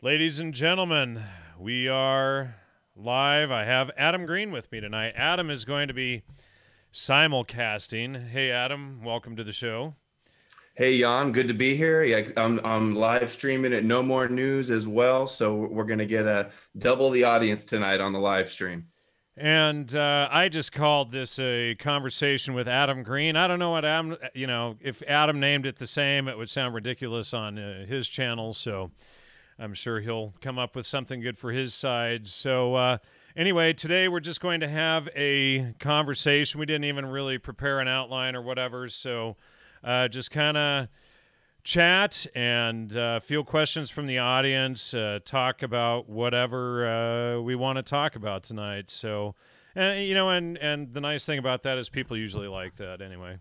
Ladies and gentlemen, we are live. I have Adam Green with me tonight. Adam is going to be simulcasting. Hey, Adam, welcome to the show. Hey, Jan, good to be here. Yeah, I'm live streaming at No More News as well, so we're gonna get a double the audience tonight on the live stream. And I just called this a conversation with Adam Green. I don't know what Adam, if Adam named it the same, it would sound ridiculous on his channel. So I'm sure he'll come up with something good for his side. So anyway, today we're just going to have a conversation. We didn't even really prepare an outline or whatever. So just kind of chat and field questions from the audience, talk about whatever we want to talk about tonight. So, and the nice thing about that is people usually like that anyway.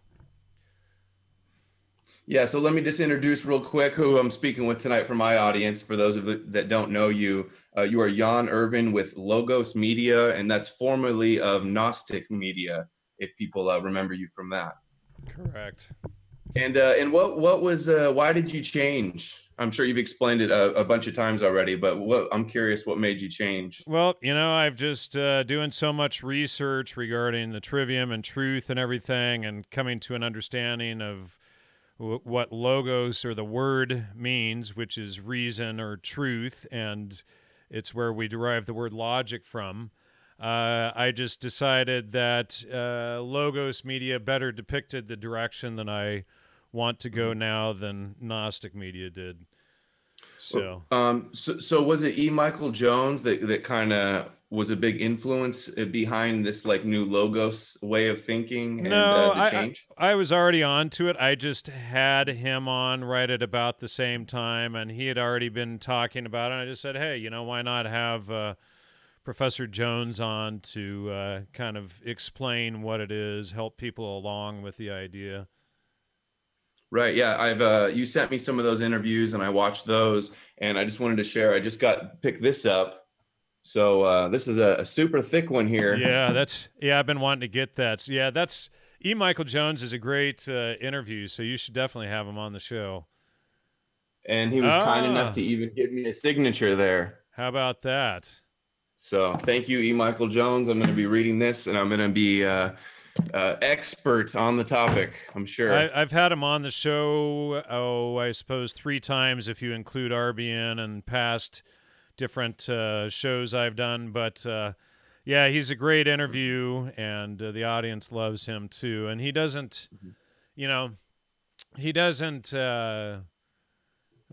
Yeah, so let me just introduce real quick who I'm speaking with tonight for my audience. For those that don't know you, you are Jan Irvin with Logos Media, and that's formerly of Gnostic Media, if people remember you from that. Correct. And what was why did you change? I'm sure you've explained it a bunch of times already, but I'm curious what made you change. Well, I've just doing so much research regarding the trivium and truth and everything, and coming to an understanding of what logos or the word means, which is reason or truth, and it's where we derive the word logic from. I just decided that Logos Media better depicted the direction that I want to go now than Gnostic Media did. So, so was it E. Michael Jones that kind of was a big influence behind this like new Logos way of thinking and the change? I was already onto it. I just had him on right at about the same time, and he had already been talking about it. And I just said, hey, why not have Professor Jones on to kind of explain what it is, help people along with the idea. Right. Yeah. You sent me some of those interviews and I watched those, and I just wanted to share. I just picked this up. So this is a super thick one here. Yeah, I've been wanting to get that. So, yeah, that's E. Michael Jones is a great interview, so you should definitely have him on the show. And he was kind enough to even give me a signature there. How about that? So thank you, E. Michael Jones. I'm going to be reading this, and I'm going to be expert on the topic, I'm sure. I've had him on the show, I suppose 3 times if you include RBN and past different shows I've done. But yeah, he's a great interview, and the audience loves him too. And he doesn't, he doesn't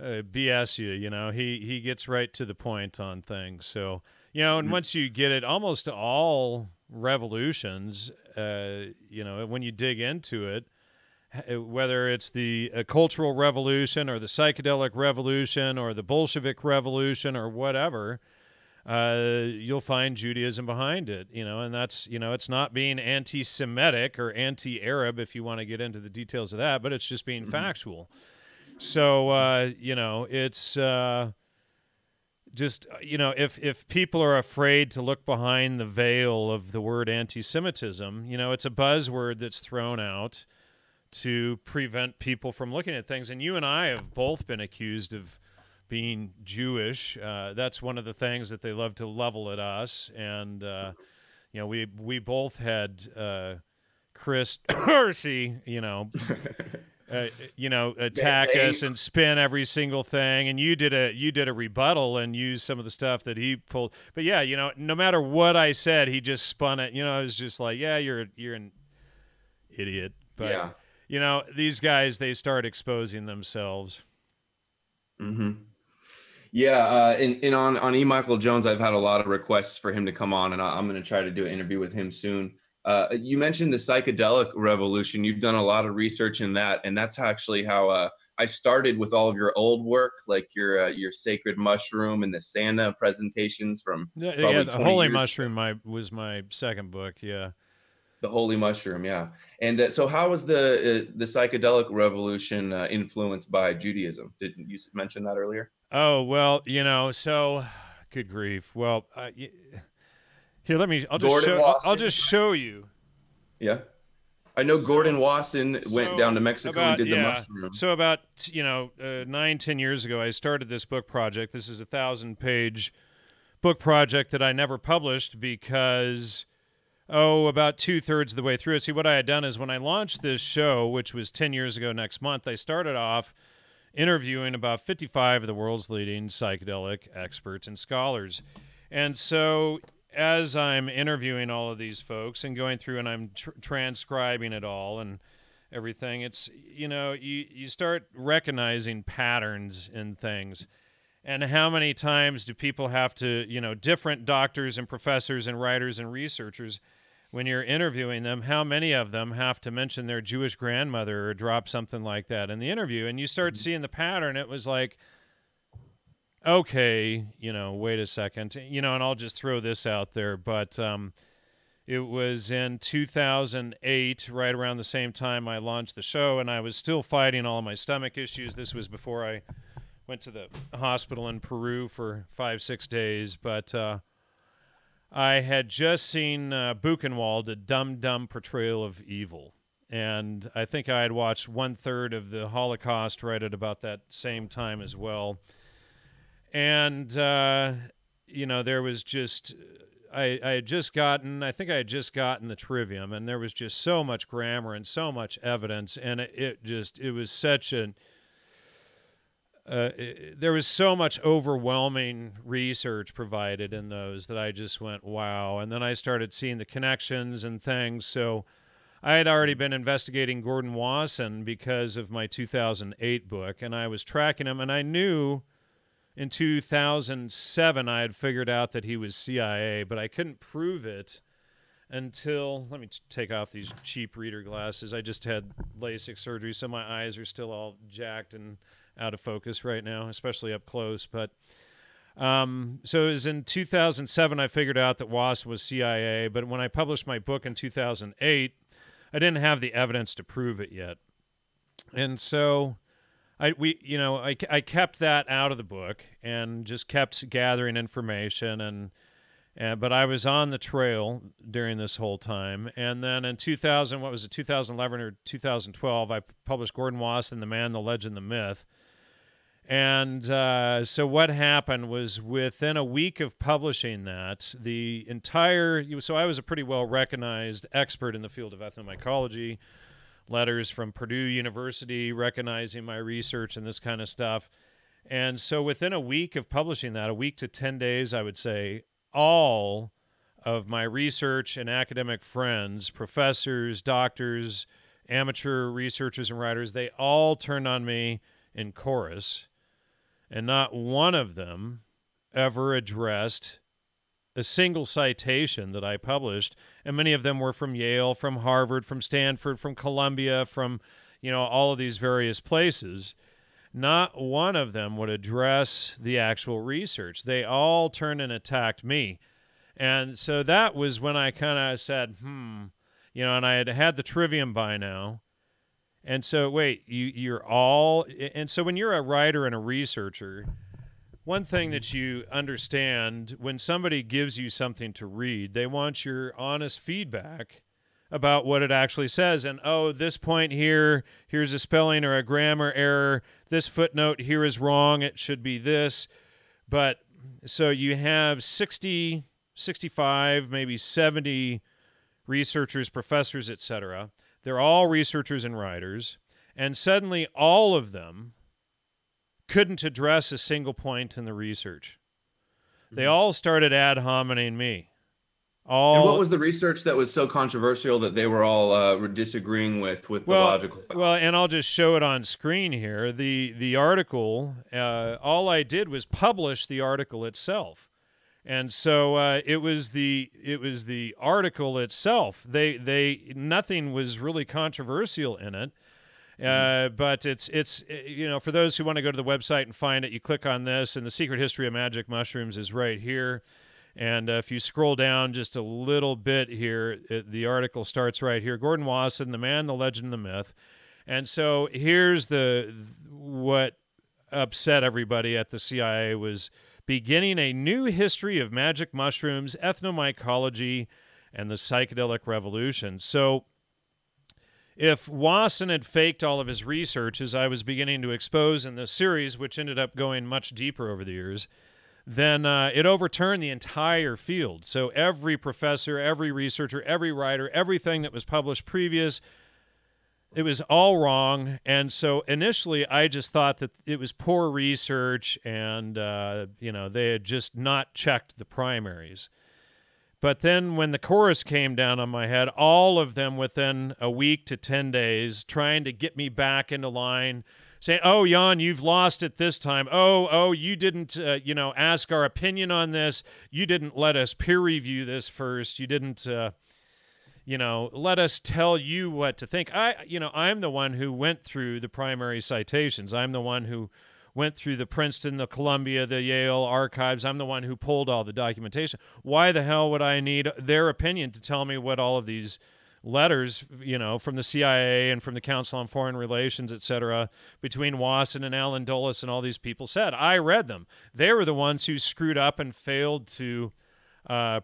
BS you. He gets right to the point on things. So, and once you get it, almost all revolutions, when you dig into it, whether it's the cultural revolution or the psychedelic revolution or the Bolshevik revolution or whatever, you'll find Judaism behind it, and that's, it's not being anti-Semitic or anti-Arab if you want to get into the details of that, but it's just being factual. So, it's just, if people are afraid to look behind the veil of the word anti-Semitism, it's a buzzword that's thrown out to prevent people from looking at things. And you and I have both been accused of being Jewish. That's one of the things that they love to level at us. And, we both had Chris Hersey, attack us and spin every single thing. And you did a rebuttal and used some of the stuff that he pulled. But yeah, no matter what I said, he just spun it. I was just like, yeah, you're an idiot. But yeah. These guys, they start exposing themselves. Mm-hmm. Yeah, and on E. Michael Jones, I've had a lot of requests for him to come on, and I'm going to try to do an interview with him soon. You mentioned the psychedelic revolution. You've done a lot of research in that, and that's actually how I started with all of your old work, like your Sacred Mushroom and the Santa presentations from the Holy Mushroom was my second book. Yeah, the Holy Mushroom. Yeah, and so how was the psychedelic revolution influenced by Judaism? Did you mention that earlier? Oh well, so good grief. Well. Here, I'll just show you. Yeah. I know Gordon Wasson went down to So Mexico and about did the yeah, mushroom. so about 9, 10 years ago, I started this book project. This is a 1,000-page book project that I never published because about 2/3 of the way through it. See, what I had done is when I launched this show, which was 10 years ago next month, I started off interviewing about 55 of the world's leading psychedelic experts and scholars. And so as I'm interviewing all of these folks and going through and I'm transcribing it all and everything, it's, you start recognizing patterns in things. And how many times do people have to, different doctors and professors and writers and researchers, when you're interviewing them, how many of them have to mention their Jewish grandmother or drop something like that in the interview? And you start seeing the pattern. It was like, okay, wait a second, and I'll just throw this out there, but it was in 2008, right around the same time I launched the show, and I was still fighting all of my stomach issues. This was before I went to the hospital in Peru for 5-6 days, but I had just seen Buchenwald, a dumb portrayal of evil. And I think I had watched 1/3 of the Holocaust right at about that same time as well. And, there was just, I had just gotten the Trivium, and there was just so much grammar and so much evidence. And it was such there was so much overwhelming research provided in those that I just went, wow. And then I started seeing the connections and things. So I had already been investigating Gordon Wasson because of my 2008 book, and I was tracking him, and I knew in 2007 I had figured out that he was CIA, but I couldn't prove it until, let me take off these cheap reader glasses. I just had LASIK surgery, so my eyes are still all jacked and out of focus right now, especially up close. But so it was in 2007 I figured out that Wasson was CIA, but when I published my book in 2008, I didn't have the evidence to prove it yet. And so I kept that out of the book and just kept gathering information, but I was on the trail during this whole time. And then in 2011 or 2012, I published Gordon Wasson, The Man, the Legend, the Myth. And so what happened was within a week of publishing that, so I was a pretty well-recognized expert in the field of ethnomycology, letters from Purdue University recognizing my research and this kind of stuff. And so within a week of publishing that, a week to 10 days, I would say, all of my research and academic friends, professors, doctors, amateur researchers and writers, they all turned on me in chorus. And not one of them ever addressed a single citation that I published. And many of them were from Yale, from Harvard, from Stanford, from Columbia, from, all of these various places. Not one of them would address the actual research. They all turned and attacked me. And so that was when I kind of said, and I had the Trivium by now. And so, wait, and so when you're a writer and a researcher, one thing that you understand, when somebody gives you something to read, they want your honest feedback about what it actually says. And, this point here, here's a spelling or a grammar error. This footnote here is wrong. It should be this. But so you have 60, 65, maybe 70 researchers, professors, etc. They're all researchers and writers, and suddenly all of them couldn't address a single point in the research. They all started ad hominem me. And what was the research that was so controversial that they were all disagreeing with the logical facts? Well, and I'll just show it on screen here. The article, all I did was publish the article itself. And so it was the article itself. Nothing was really controversial in it. But it's for those who want to go to the website and find it, you click on this, and The Secret History of Magic Mushrooms is right here. And if you scroll down just a little bit here, the article starts right here. Gordon Wasson, The Man, the Legend, the Myth. And so here's what upset everybody at the CIA was beginning a new history of magic mushrooms, ethnomycology, and the psychedelic revolution. So if Wasson had faked all of his research, as I was beginning to expose in the series, which ended up going much deeper over the years, then it overturned the entire field. So every professor, every researcher, every writer, everything that was published previous, it was all wrong. And so initially I just thought that it was poor research and, they had just not checked the primaries. But then when the chorus came down on my head, all of them within a week to 10 days trying to get me back into line, saying, oh, Jan, you've lost it this time. Oh, you didn't, ask our opinion on this. You didn't let us peer review this first. You didn't, let us tell you what to think. I'm the one who went through the primary citations. I'm the one who went through the Princeton, the Columbia, the Yale archives. I'm the one who pulled all the documentation. Why the hell would I need their opinion to tell me what all of these letters, from the CIA and from the Council on Foreign Relations, et cetera, between Wasson and Alan Dulles and all these people said? I read them. They were the ones who screwed up and failed to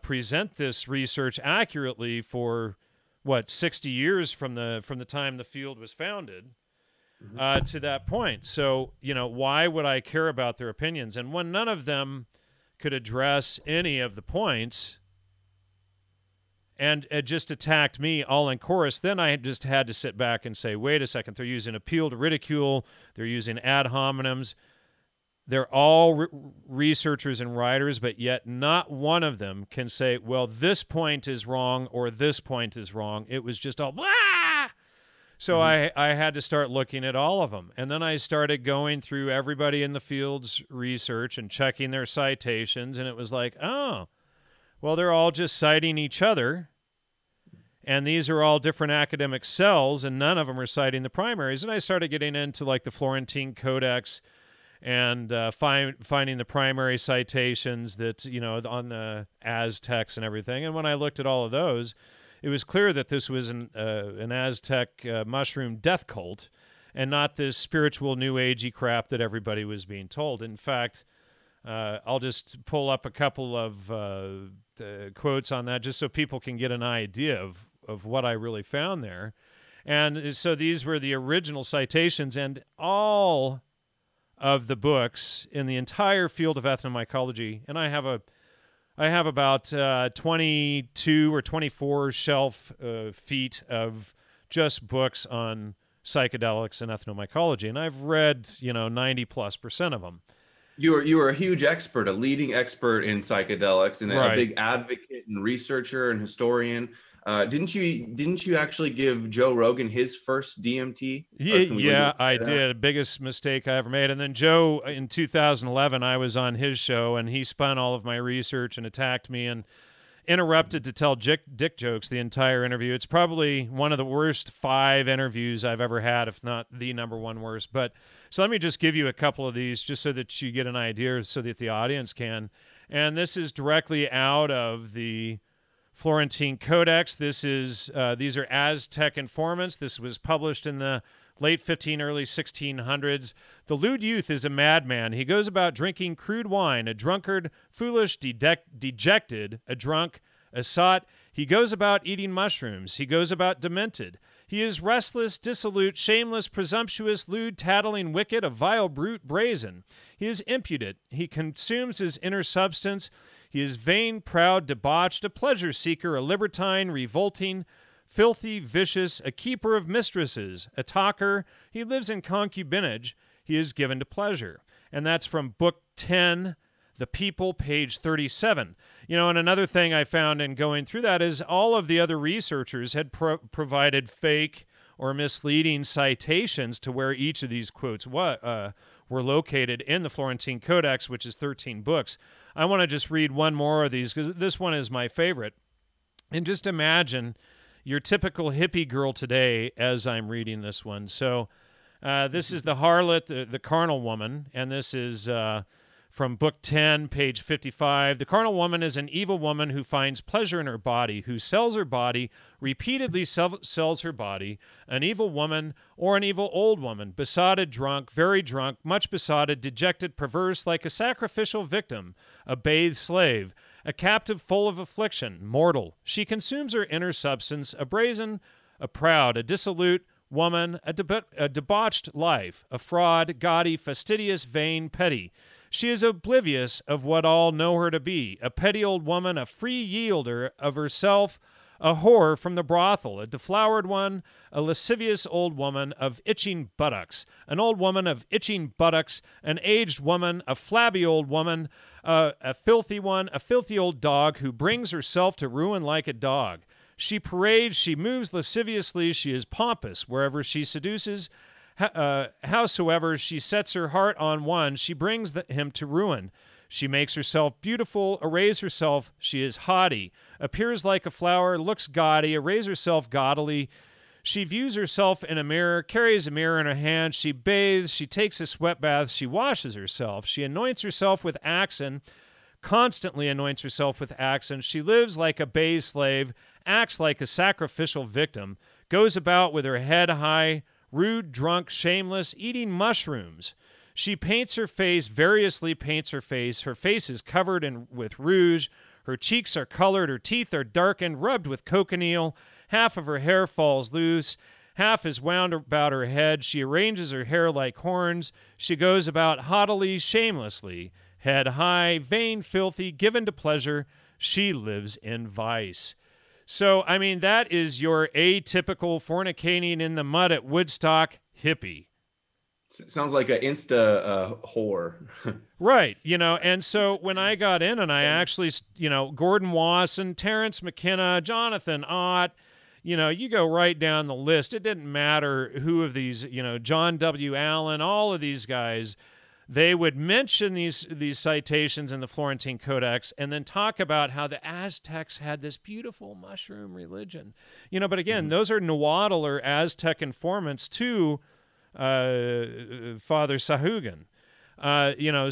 present this research accurately for, 60 years from the time the field was founded. To that point. So, why would I care about their opinions? And when none of them could address any of the points and it just attacked me all in chorus, then I just had to sit back and say, wait a second, they're using appeal to ridicule, they're using ad hominems. They're all researchers and writers, but yet not one of them can say, well, this point is wrong or this point is wrong. It was just all blah. So I had to start looking at all of them. And then I started going through everybody in the field's research and checking their citations. And it was like, oh, well, they're all just citing each other. And these are all different academic cells, and none of them are citing the primaries. And I started getting into like the Florentine Codex and finding the primary citations that, on the Aztecs and everything. And when I looked at all of those, it was clear that this was an Aztec mushroom death cult and not this spiritual new agey crap that everybody was being told. In fact, I'll just pull up a couple of quotes on that just so people can get an idea of what I really found there. And so these were the original citations, and all of the books in the entire field of ethnomycology, and I have about 22 or 24 shelf feet of just books on psychedelics and ethnomycology, and I've read 90+% of them. You are a huge expert, a leading expert in psychedelics, and a big advocate and researcher and historian. Didn't you actually give Joe Rogan his first DMT? Yeah, I did. Biggest mistake I ever made. And then Joe, in 2011, I was on his show, and he spun all of my research and attacked me and interrupted to tell dick jokes the entire interview. It's probably one of the worst 5 interviews I've ever had, if not the number one worst. But so let me just give you a couple of these just so that you get an idea, so that the audience can. And this is directly out of the Florentine Codex. These are Aztec informants. This was published in the late 1500s, early 1600s. The lewd youth is a madman. He goes about drinking crude wine, a drunkard, foolish, dejected, a drunk, a sot. He goes about eating mushrooms. He goes about demented. He is restless, dissolute, shameless, presumptuous, lewd, tattling, wicked, a vile brute, brazen. He is impudent. He consumes his inner substance. He is vain, proud, debauched, a pleasure seeker, a libertine, revolting, filthy, vicious, a keeper of mistresses, a talker. He lives in concubinage. He is given to pleasure. And that's from Book 10, The People, page 37. And another thing I found in going through that is all of the other researchers had provided fake or misleading citations to where each of these quotes were located in the Florentine Codex, which is 13 books. I want to just read one more of these because this one is my favorite. And just imagine your typical hippie girl today as I'm reading this one. So this is the harlot, the carnal woman, and this is from Book 10, page 55. The carnal woman is an evil woman who finds pleasure in her body, who sells her body, repeatedly sells her body, an evil woman or an evil old woman, besotted, drunk, very drunk, much besotted, dejected, perverse, like a sacrificial victim, a bathed slave, a captive full of affliction, mortal. She consumes her inner substance, a brazen, a proud, a dissolute woman, a debauched life, a fraud, gaudy, fastidious, vain, petty. She is oblivious of what all know her to be, a petty old woman, a free yielder of herself, a whore from the brothel, a deflowered one, a lascivious old woman of itching buttocks, an old woman of itching buttocks, an aged woman, a flabby old woman, a filthy one, a filthy old dog who brings herself to ruin like a dog. She parades, she moves lasciviously, she is pompous wherever she seduces. Howsoever she sets her heart on one, she brings him to ruin. She makes herself beautiful, arrays herself, she is haughty, appears like a flower, looks gaudy, arrays herself gaudily. She views herself in a mirror, carries a mirror in her hand, she bathes, she takes a sweat bath, she washes herself, she anoints herself with axen, constantly anoints herself with axen. She lives like a base slave, acts like a sacrificial victim, goes about with her head high, rude, drunk, shameless, eating mushrooms. She paints her face, variously paints her face. Her face is covered with rouge. Her cheeks are colored. Her teeth are darkened, rubbed with cochineal. Half of her hair falls loose. Half is wound about her head. She arranges her hair like horns. She goes about haughtily, shamelessly, head high, vain, filthy, given to pleasure. She lives in vice. So, I mean, that is your atypical fornicating in the mud at Woodstock hippie. Sounds like an Insta whore. Right. And so when I got in and I actually, Gordon Wasson, Terrence McKenna, Jonathan Ott, you go right down the list. It didn't matter who of these, John W. Allen, all of these guys, they would mention these citations in the Florentine Codex and then talk about how the Aztecs had this beautiful mushroom religion. But again, those are Nahuatl or Aztec informants too. Father Sahuagin.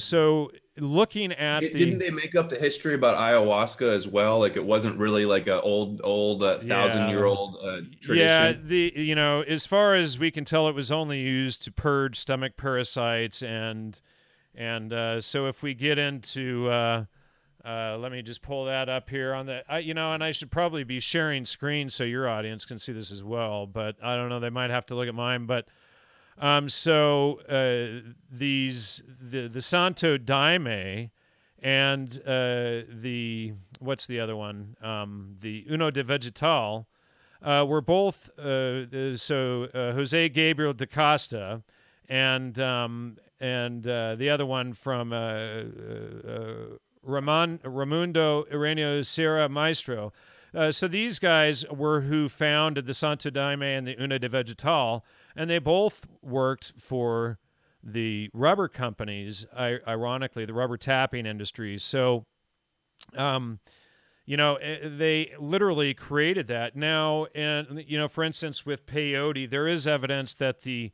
So looking at didn't they make up the history about ayahuasca as well? Like it wasn't really like a old 1,000-year-old tradition. Yeah, as far as we can tell, it was only used to purge stomach parasites and so if we get into let me just pull that up here on the and I should probably be sharing screen so your audience can see this as well, but I don't know, they might have to look at mine, but the Santo Daime and what's the other one? The Uno de Vegetal were both Jose Gabriel da Costa and the other one from Raimundo Ireneo Sierra Maestro. So these guys were who founded the Santo Daime and the Uno de Vegetal, and they both worked for the rubber companies, ironically, the rubber tapping industry. So, they literally created that. Now, and, for instance, with peyote, there is evidence that the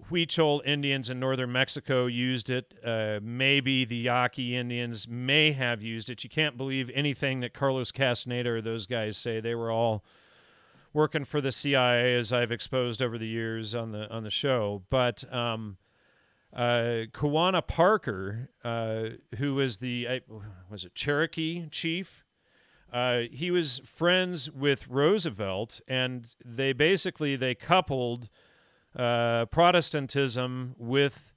Huichol Indians in northern Mexico used it. Maybe the Yaqui Indians may have used it. You can't believe anything that Carlos Castaneda or those guys say. They were all working for the CIA, as I've exposed over the years on the show. But Kawana Parker, who was was it Cherokee chief? He was friends with Roosevelt, and they coupled Protestantism with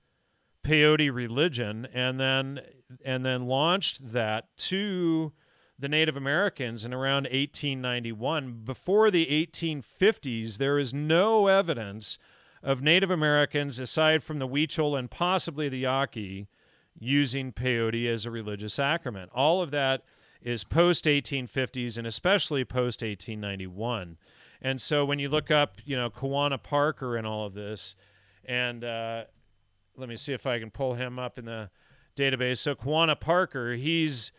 peyote religion, and then launched that to the Native Americans in around 1891. Before the 1850s, there is no evidence of Native Americans, aside from the Huichol and possibly the Yaqui, using peyote as a religious sacrament. All of that is post-1850s and especially post-1891. And so when you look up, Kawana Parker and all of this, and let me see if I can pull him up in the database. So Kawana Parker, his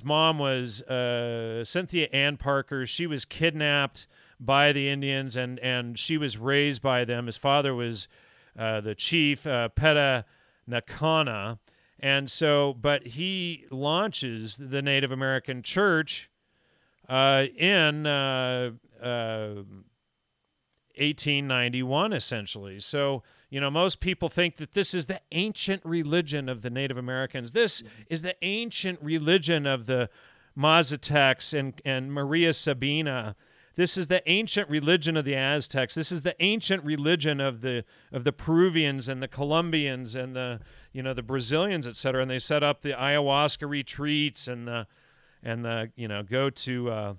mom was Cynthia Ann Parker. She was kidnapped by the Indians, and she was raised by them. His father was the chief, Peta Nakana. And so, but he launches the Native American Church in 1891, essentially. So, most people think that this is the ancient religion of the Native Americans. This is the ancient religion of the Mazatecs and Maria Sabina. This is the ancient religion of the Aztecs. This is the ancient religion of the Peruvians and the Colombians and the the Brazilians, etc. And they set up the ayahuasca retreats and the go to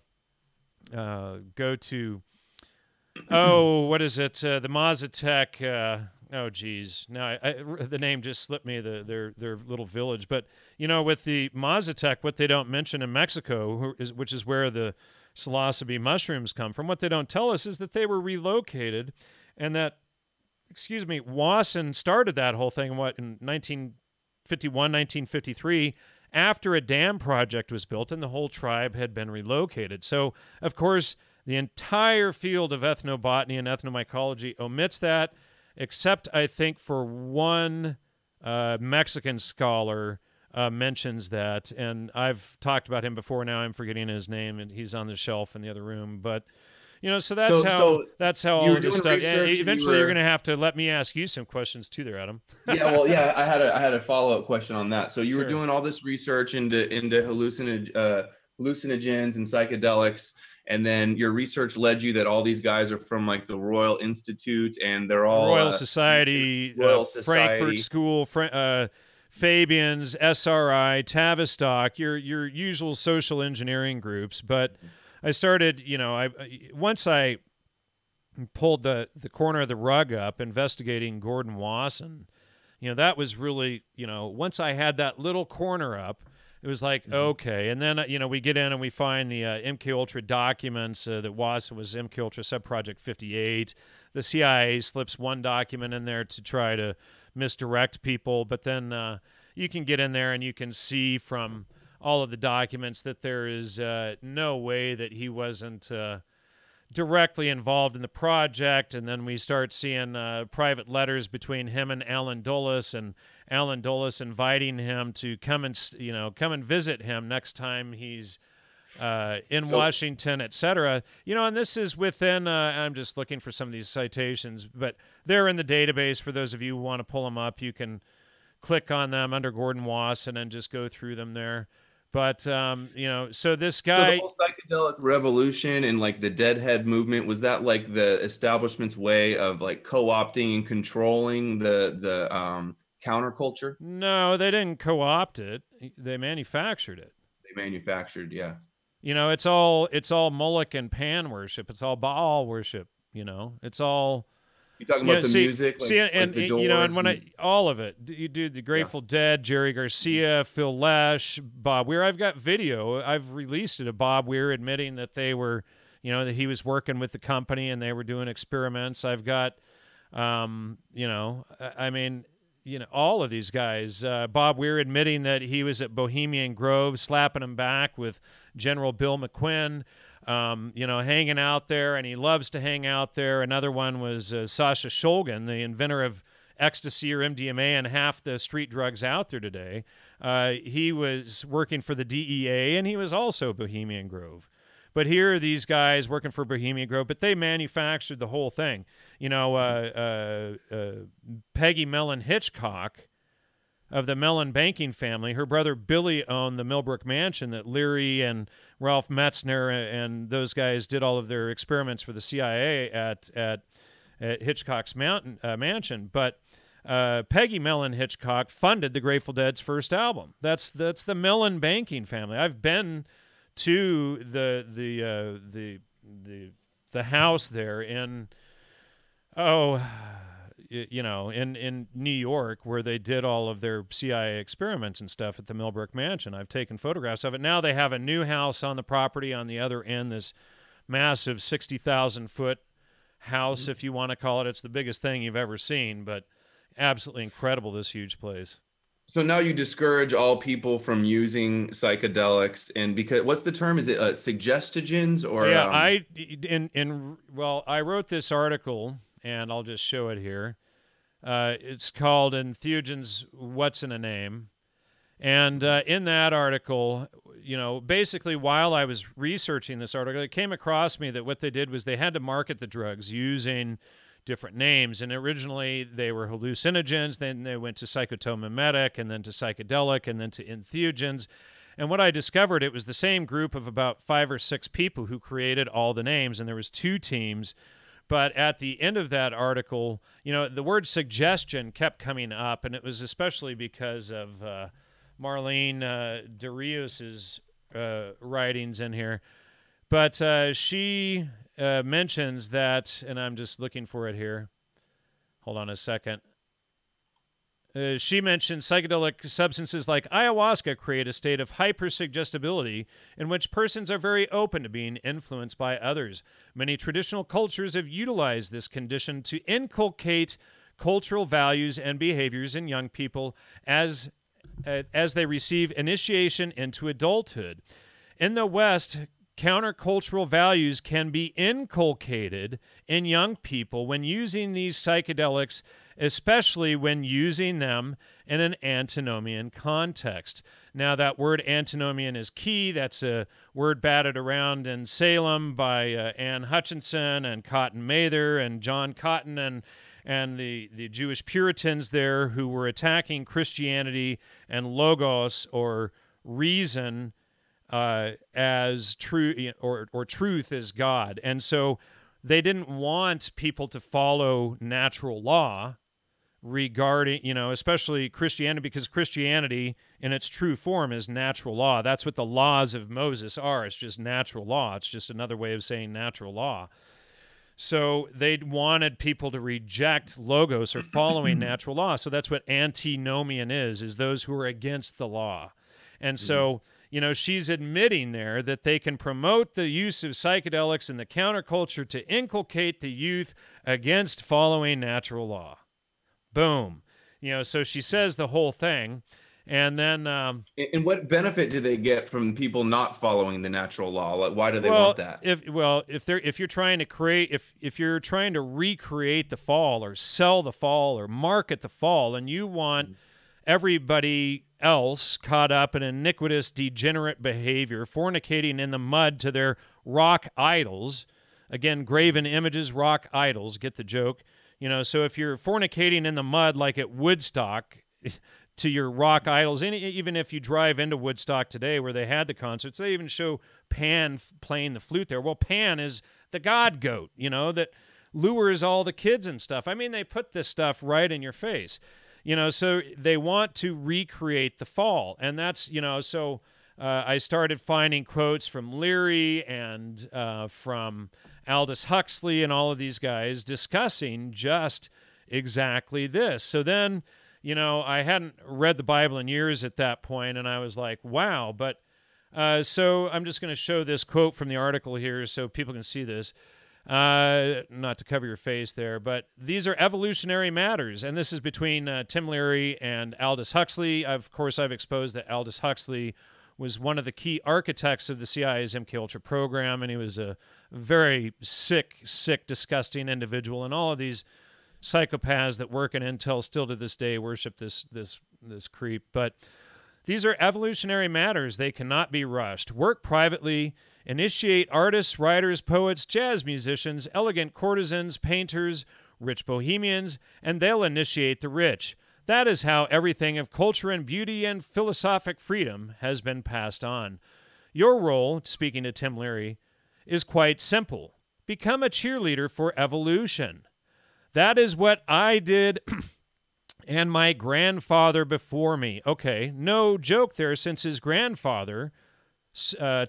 what is it? The Mazatec. Oh, geez. Now the name just slipped me. Their little village, but with the Mazatec, what they don't mention in Mexico, which is where the psilocybe mushrooms come from, what they don't tell us is that they were relocated, and that, Wasson started that whole thing in 1951, 1953, after a dam project was built and the whole tribe had been relocated. So, of course, the entire field of ethnobotany and ethnomycology omits that, except, I think, for one Mexican scholar mentions that, and I've talked about him before. Now I'm forgetting his name, and he's on the shelf in the other room. But so that's how all of this stuff. And eventually, you're going to have to let me ask you some questions too, there, Adam. Yeah, well, yeah, I had a follow-up question on that. So you were doing all this research into hallucinogens and psychedelics, and then your research led you that all these guys are from like the Royal Institute, and they're all Royal Society, Frankfurt School, Fabians, SRI, Tavistock, your usual social engineering groups. But I started, once I pulled the corner of the rug up investigating Gordon Wasson, that was really, once I had that little corner up, it was like, okay. And then, we get in and we find the MKUltra documents that Wasson was MKUltra Subproject 58. The CIA slips one document in there to try to misdirect people, but then you can get in there and you can see from all of the documents that there is no way that he wasn't directly involved in the project. And then we start seeing private letters between him and Alan Dulles inviting him to come and visit him next time he's in Washington, etc. And this is within, I'm just looking for some of these citations, but they're in the database. For those of you who want to pull them up, you can click on them under Gordon Wasson and just go through them there. But, so this guy... So the whole psychedelic revolution and like the Deadhead movement, was that like the establishment's way of like co-opting and controlling the counterculture? No, they didn't co-opt it. They manufactured it. They manufactured, yeah. It's all Moloch and Pan worship. It's all Baal worship. It's all. You talking about the music, and the Doors, and when all of it. You do the Grateful Dead, Jerry Garcia, Phil Lesh, Bob Weir. I've got video. I've released it of Bob Weir admitting that they were, that he was working with the company and they were doing experiments. I've got, all of these guys. Bob Weir admitting that he was at Bohemian Grove, slapping him back with General Bill McQuinn, hanging out there, and he loves to hang out there. Another one was Sasha Shulgin, the inventor of ecstasy or MDMA and half the street drugs out there today. He was working for the DEA, and he was also Bohemian Grove. But here are these guys working for Bohemian Grove, but they manufactured the whole thing. Peggy Mellon Hitchcock of the Mellon banking family, her brother Billy owned the Millbrook Mansion that Leary and Ralph Metzner and those guys did all of their experiments for the CIA at Hitchcock's mansion. But Peggy Mellon Hitchcock funded the Grateful Dead's first album. That's the Mellon banking family. I've been to the house there in in New York, where they did all of their CIA experiments and stuff at the Millbrook Mansion. I've taken photographs of it. Now they have a new house on the property on the other end, this massive 60,000-foot house, if you want to call it. It's the biggest thing you've ever seen, but absolutely incredible, this huge place. So now you discourage all people from using psychedelics, and because what's the term? Is it suggestogens or? Yeah, I wrote this article, and I'll just show it here. It's called "Entheogens: What's in a Name," and in that article, basically while I was researching this article, it came across me that what they did was they had to market the drugs using different names, and originally they were hallucinogens, then they went to psychotomimetic, and then to psychedelic, and then to entheogens, And what I discovered, it was the same group of about 5 or 6 people who created all the names, and there was 2 teams. But at the end of that article, the word suggestion kept coming up, and it was especially because of Marlene Darius's writings in here. But she mentions that, and I'm just looking for it here. Hold on a second. She mentioned psychedelic substances like ayahuasca create a state of hypersuggestibility in which persons are very open to being influenced by others. Many traditional cultures have utilized this condition to inculcate cultural values and behaviors in young people as they receive initiation into adulthood. In the West, countercultural values can be inculcated in young people when using these psychedelics, especially when using them in an antinomian context. Now, that word antinomian is key. That's a word batted around in Salem by Anne Hutchinson and Cotton Mather and John Cotton and the Jewish Puritans there who were attacking Christianity and logos, or reason, as true, or truth as God. And so they didn't want people to follow natural law regarding, especially Christianity, because Christianity in its true form is natural law. That's what the laws of Moses are. It's just natural law. It's just another way of saying natural law. So they wanted people to reject logos or following natural law. So that's what antinomian is those who are against the law. And so, she's admitting there that they can promote the use of psychedelics in the counterculture to inculcate the youth against following natural law. Boom. So she says the whole thing. And then... and what benefit do they get from people not following the natural law? Like, why do they want that? If you're trying to recreate the fall, or sell the fall, or market the fall, and you want everybody else caught up in iniquitous, degenerate behavior, fornicating in the mud to their rock idols, again, graven images, rock idols, get the joke. So if you're fornicating in the mud like at Woodstock to your rock idols, and even if you drive into Woodstock today where they had the concerts, they even show Pan playing the flute there. Well, Pan is the god goat, that lures all the kids and stuff. I mean, they put this stuff right in your face. So they want to recreate the fall. And that's, so I started finding quotes from Leary and from Aldous Huxley and all of these guys discussing just exactly this. So then, I hadn't read the Bible in years at that point, and I was like, wow. But so I'm just going to show this quote from the article here so people can see this. Not to cover your face there, but these are evolutionary matters, and this is between Tim Leary and Aldous Huxley. Of course, I've exposed that Aldous Huxley was one of the key architects of the CIA's MKUltra program, and he was a very sick, disgusting individual, and all of these psychopaths that work in Intel still to this day worship this creep. But these are evolutionary matters. They cannot be rushed. Work privately. Initiate artists, writers, poets, jazz musicians, elegant courtesans, painters, rich bohemians, and they'll initiate the rich. That is how everything of culture and beauty and philosophic freedom has been passed on. Your role, speaking to Tim Leary, is quite simple. Become a cheerleader for evolution. That is what I did and my grandfather before me. Okay, no joke there, since his grandfather,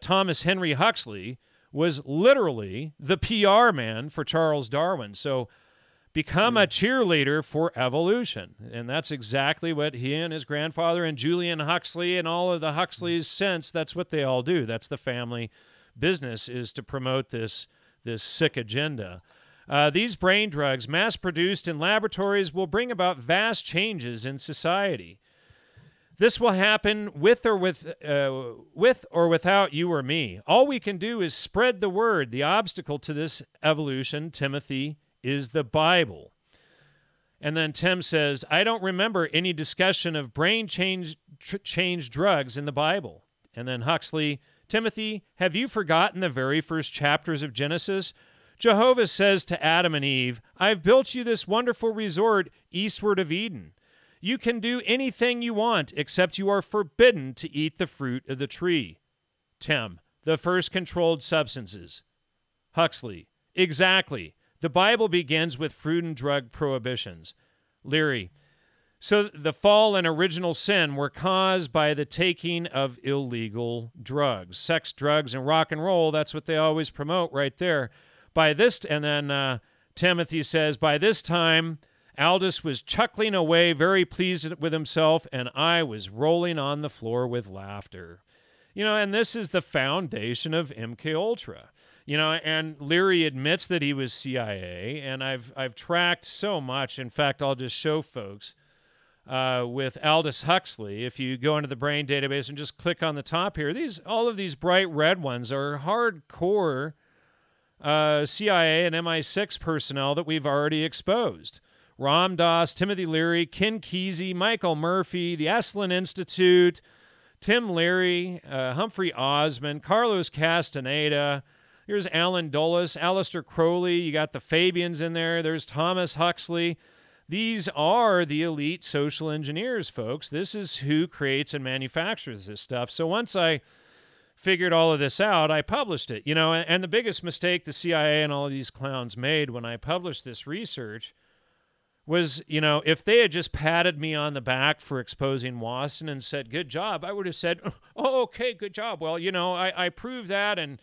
Thomas Henry Huxley, was literally the PR man for Charles Darwin. So become a cheerleader for evolution. And that's exactly what he and his grandfather and Julian Huxley and all of the Huxleys since, that's what they all do. That's the family business, is to promote this sick agenda. These brain drugs, mass-produced in laboratories, will bring about vast changes in society. This will happen with or without you or me. All we can do is spread the word. The obstacle to this evolution, Timothy, is the Bible. And then Tim says, I don't remember any discussion of brain change drugs in the Bible. And then Huxley, Timothy, have you forgotten the very first chapters of Genesis? Jehovah says to Adam and Eve, I've built you this wonderful resort eastward of Eden. You can do anything you want, except you are forbidden to eat the fruit of the tree. Tim, the first controlled substances. Huxley, exactly. The Bible begins with fruit and drug prohibitions. Leary, so the fall and original sin were caused by the taking of illegal drugs. Sex, drugs, and rock and roll, that's what they always promote right there. And then Timothy says, by this time, Aldous was chuckling away, very pleased with himself, and I was rolling on the floor with laughter. And this is the foundation of MKUltra. And Leary admits that he was CIA, and I've tracked so much. In fact, I'll just show folks with Aldous Huxley. If you go into the brain database and just click on the top here, all of these bright red ones are hardcore CIA and MI6 personnel that we've already exposed. Ram Dass, Timothy Leary, Ken Kesey, Michael Murphy, the Esalen Institute, Tim Leary, Humphrey Osmond, Carlos Castaneda. Here's Alan Dulles, Aleister Crowley. You got the Fabians in there. There's Thomas Huxley. These are the elite social engineers, folks. This is who creates and manufactures this stuff. So once I figured all of this out, I published it. And the biggest mistake the CIA and all of these clowns made when I published this research was, if they had just patted me on the back for exposing Wasson and said, good job, I would have said, oh, okay, good job. Well, I proved that, and,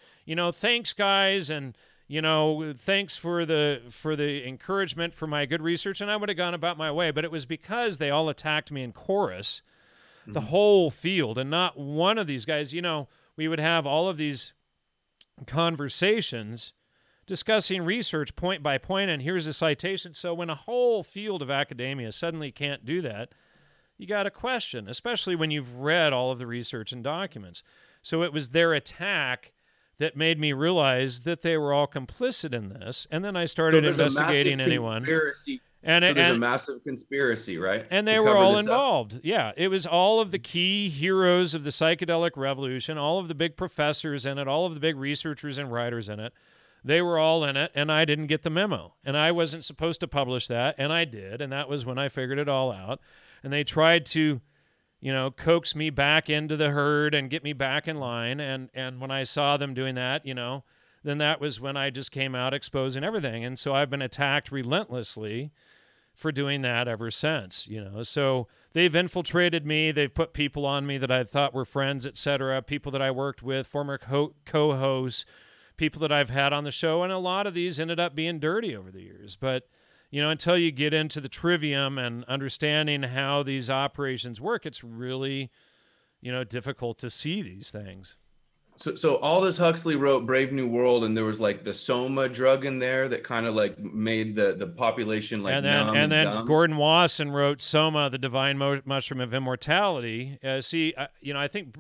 thanks, guys, and, thanks for the encouragement for my good research, and I would have gone about my way. But it was because they all attacked me in chorus, the whole field, and not one of these guys. We would have all of these conversations discussing research point by point, and here's a citation. So when a whole field of academia suddenly can't do that, you got to question, especially when you've read all of the research and documents. So it was their attack that made me realize that they were all complicit in this, and then I started investigating anyone. And there's a massive conspiracy, right? And they were all involved. Yeah, it was all of the key heroes of the psychedelic revolution, all of the big professors in it, all of the big researchers and writers in it. They were all in it, and I didn't get the memo. And I wasn't supposed to publish that, and I did, and that was when I figured it all out. And they tried to, coax me back into the herd and get me back in line. And when I saw them doing that, then that was when I just came out exposing everything. And so I've been attacked relentlessly for doing that ever since, So they've infiltrated me. They've put people on me that I thought were friends, etc., people that I worked with, former co-hosts, people that I've had on the show, and a lot of these ended up being dirty over the years. But, until you get into the trivium and understanding how these operations work, it's really, difficult to see these things. So Aldous Huxley wrote Brave New World, and there was like the Soma drug in there that kind of like made the population like numb and then dumb. Gordon Wasson wrote Soma, the Divine Mushroom of Immortality. I think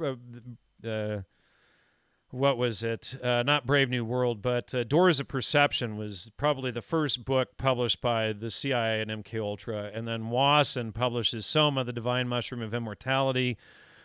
what was it? Not Brave New World, but Doors of Perception was probably the first book published by the CIA and MKUltra. And then Wasson publishes Soma, the Divine Mushroom of Immortality,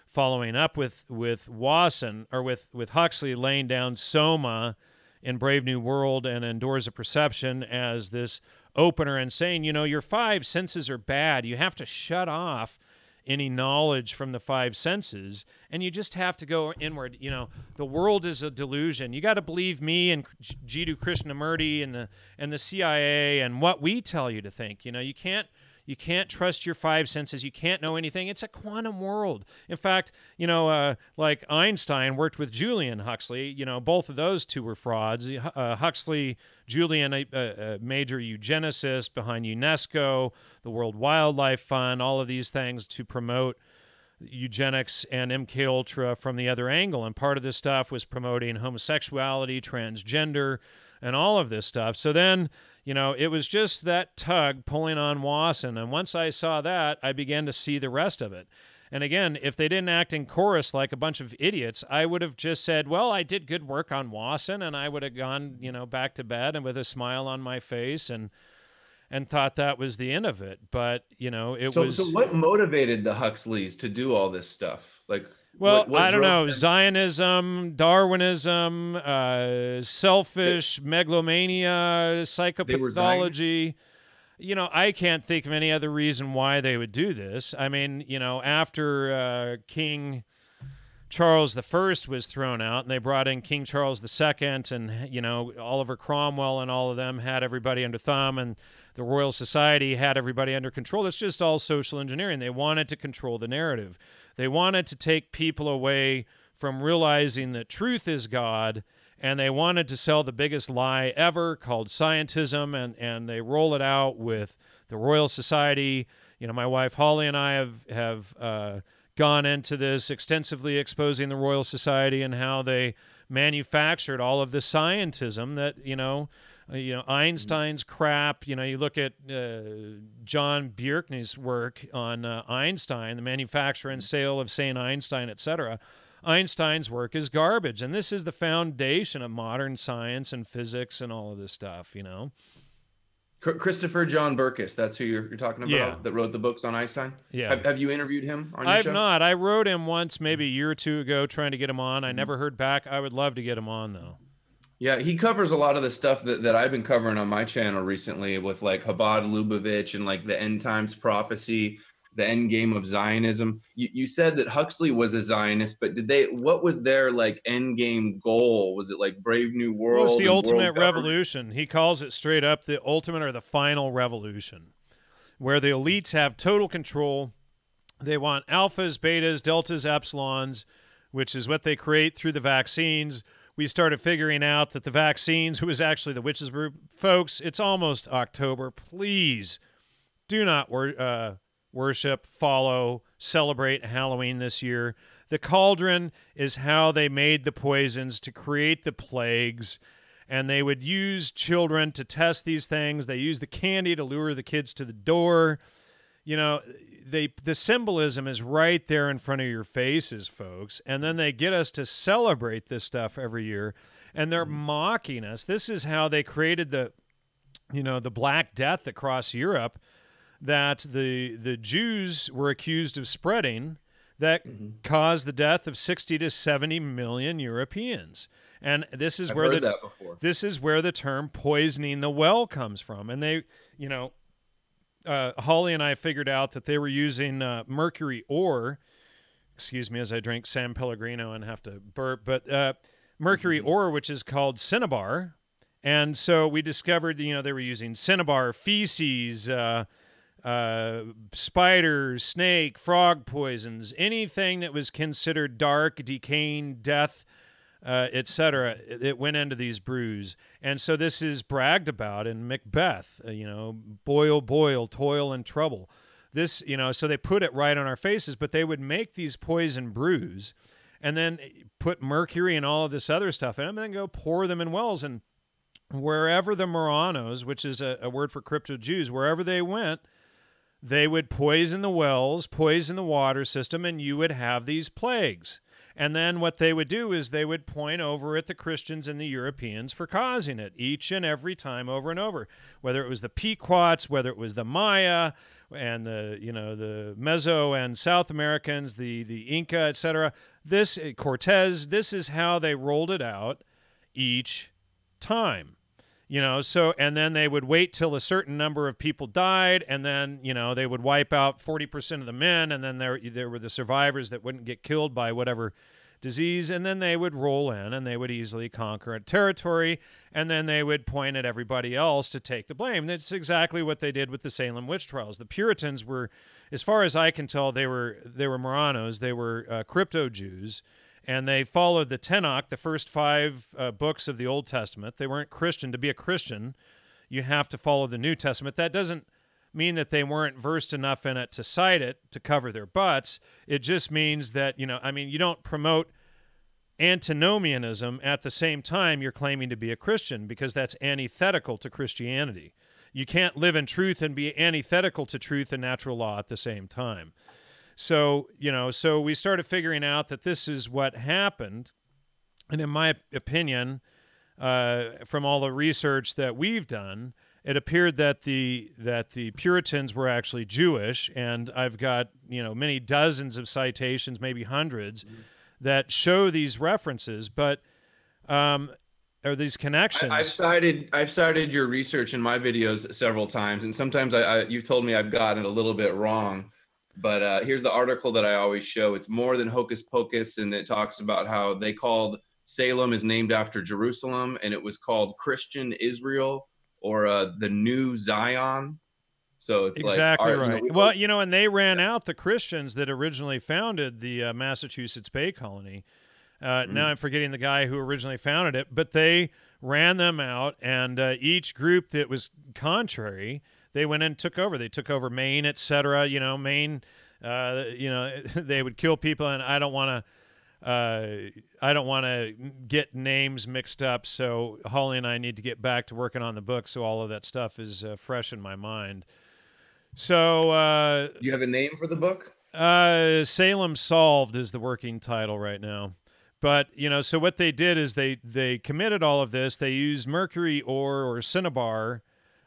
following up with Wasson, or with Huxley laying down Soma in Brave New World and in Doors of Perception as this opener and saying, your five senses are bad. You have to shut off any knowledge from the five senses, and you just have to go inward. The world is a delusion. You got to believe me and Jiddu Krishnamurti and the CIA and what we tell you to think. You can't trust your five senses. You can't know anything. It's a quantum world. In fact, like Einstein worked with Julian Huxley. Both of those two were frauds. Huxley, Julian, a major eugenicist behind UNESCO, the World Wildlife Fund, all of these things to promote eugenics and MKUltra from the other angle. And part of this stuff was promoting homosexuality, transgender, and all of this stuff. So then, it was just that tug pulling on Wasson. And once I saw that, I began to see the rest of it. And again, if they didn't act in chorus like a bunch of idiots, I would have just said, well, I did good work on Wasson, and I would have gone, back to bed and with a smile on my face and thought that was the end of it. But, So what motivated the Huxleys to do all this stuff? Well, I don't know, Zionism, Darwinism, selfish megalomania, psychopathology. I can't think of any other reason why they would do this. I mean, after King Charles I was thrown out, and they brought in King Charles II, and Oliver Cromwell and all of them had everybody under thumb, and the Royal Society had everybody under control. It's just all social engineering. They wanted to control the narrative. They wanted to take people away from realizing that truth is God, and they wanted to sell the biggest lie ever called scientism, and they roll it out with the Royal Society. My wife Holly and I have gone into this extensively, exposing the Royal Society and how they manufactured all of the scientism that Einstein's crap. You look at John Bjerkney's work on Einstein, the manufacture and sale of Saint Einstein, etc. Einstein's work is garbage, and this is the foundation of modern science and physics and all of this stuff. Christopher John Burkus, that's who you're talking about, Yeah. that wrote the books on Einstein? Yeah. Have you interviewed him on your I've show? not. I wrote him once, maybe a year or two ago, trying to get him on. I never heard back. I would love to get him on, though. Yeah, he covers a lot of the stuff that I've been covering on my channel recently with like Chabad Lubavitch and like the end times prophecy, the end game of Zionism. You said that Huxley was a Zionist, but what was their like end game goal? Was it like Brave New World? Well, it's the and ultimate world government? revolution. He calls it straight up the ultimate or the final revolution, where the elites have total control. They want alphas, betas, deltas, epsilons, which is what they create through the vaccines. We started figuring out that the vaccines, who is actually the witches group, folks, it's almost October. Please do not worship, follow, celebrate Halloween this year. The cauldron is how they made the poisons to create the plagues, and they would use children to test these things. They use the candy to lure the kids to the door. The symbolism is right there in front of your faces, folks, and then they get us to celebrate this stuff every year, and they're mocking us. This is how they created the Black Death across Europe that the Jews were accused of spreading, that caused the death of 60 to 70 million Europeans. And this is where the term poisoning the well comes from. And they, Holly and I figured out that they were using mercury ore. Excuse me as I drink San Pellegrino and have to burp. But mercury ore, which is called cinnabar. And so we discovered, they were using cinnabar, feces, spider, snake, frog poisons, anything that was considered dark, decaying, death, etc. It went into these brews. And so this is bragged about in Macbeth, boil, boil, toil and trouble. This, so they put it right on our faces, but they would make these poison brews and then put mercury and all of this other stuff in them and then go pour them in wells. And wherever the Marranos, which is a word for crypto-Jews, wherever they went, they would poison the wells, poison the water system, and you would have these plagues. And then what they would do is they would point over at the Christians and the Europeans for causing it each and every time over and over, whether it was the Pequots, whether it was the Maya and the Meso and South Americans, the Inca, etc. This Cortez, this is how they rolled it out each time. So, and then they would wait till a certain number of people died, and then, they would wipe out 40% of the men, and then there were the survivors that wouldn't get killed by whatever disease, and then they would roll in, and they would easily conquer a territory, and then they would point at everybody else to take the blame. That's exactly what they did with the Salem witch trials. The Puritans were, as far as I can tell, they were Marranos, they were crypto-Jews, and they followed the Tanakh, the first 5 books of the Old Testament. They weren't Christian. To be a Christian, you have to follow the New Testament. That doesn't mean that they weren't versed enough in it to cite it, to cover their butts. It just means that, you don't promote antinomianism at the same time you're claiming to be a Christian, because that's antithetical to Christianity. You can't live in truth and be antithetical to truth and natural law at the same time. So, so we started figuring out that this is what happened. And in my opinion, from all the research that we've done, it appeared that the Puritans were actually Jewish. And I've got, many dozens of citations, maybe hundreds, that show these references. But or these I've connections. cited your research in my videos several times, and sometimes you've told me I've gotten it a little bit wrong. But here's the article that I always show. It's more than hocus pocus, and it talks about how they called Salem is named after Jerusalem, and it was called Christian Israel, or the New Zion. So it's like, Exactly right. we Well, always, you know, and they ran out the Christians that originally founded the Massachusetts Bay Colony. Now I'm forgetting the guy who originally founded it, but they ran them out, and each group that was contrary, they went and took over. They took over Maine, etc. You know, Maine. You know, they would kill people, and I don't want to get names mixed up. So Holly and I need to get back to working on the book, so all of that stuff is fresh in my mind. So you have a name for the book? Salem Solved is the working title right now. But, you know, so what they did is they committed all of this. They used mercury ore or cinnabar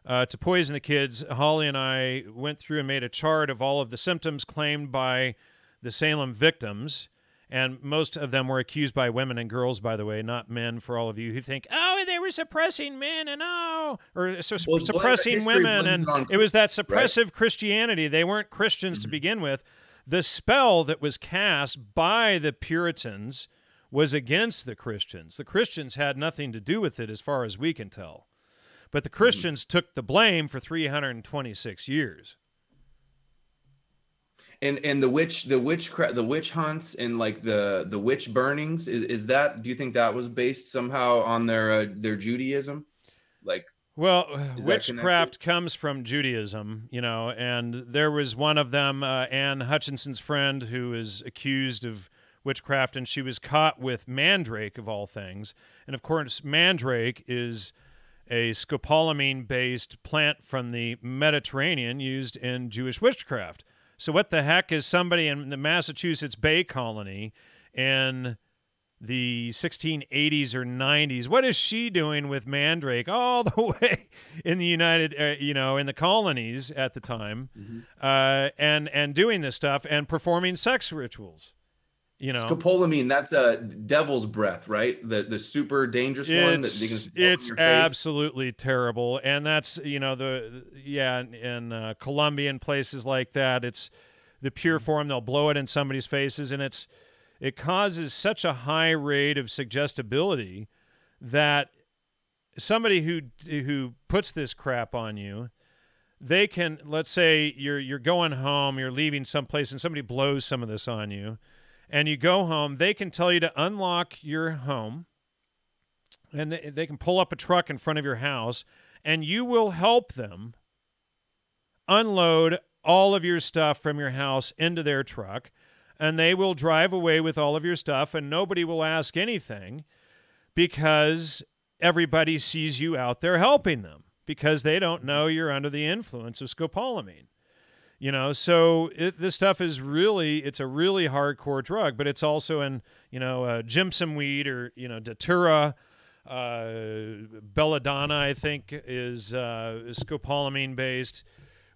to poison the kids. Holly and I went through and made a chart of all of the symptoms claimed by the Salem victims. And most of them were accused by women and girls, by the way, not men, for all of you who think, oh, they were suppressing men and suppressing women. And it was that suppressive Christianity. They weren't Christians to begin with. The spell that was cast by the Puritans was against the Christians. The Christians had nothing to do with it as far as we can tell. But the Christians took the blame for 326 years. And the witch hunts and like the witch burnings, is that, do you think that was based somehow on their Judaism? Like, well, witchcraft comes from Judaism, you know, and there was one of them, Anne Hutchinson's friend, who is accused of witchcraft, and she was caught with mandrake, of all things. And of course, mandrake is a scopolamine-based plant from the Mediterranean used in Jewish witchcraft. So what the heck is somebody in the Massachusetts Bay Colony in the 1680s or 90s, what is she doing with mandrake all the way in the in the colonies at the time, and doing this stuff and performing sex rituals? You know, scopolamine, that's a devil's breath, right? The super dangerous one. It's absolutely terrible, and that's, you know, in Colombia and places like that, it's the pure form. They'll blow it in somebody's faces, and it causes such a high rate of suggestibility that somebody who puts this crap on you, they can, let's say you're going home, you're leaving someplace, and somebody blows some of this on you. And you go home, they can tell you to unlock your home, and they can pull up a truck in front of your house, and you will help them unload all of your stuff from your house into their truck, and they will drive away with all of your stuff, and nobody will ask anything because everybody sees you out there helping them because they don't know you're under the influence of scopolamine. You know, so this stuff is it's a really hardcore drug, but it's also in, Jimson weed, or, Datura, belladonna, I think, is scopolamine based.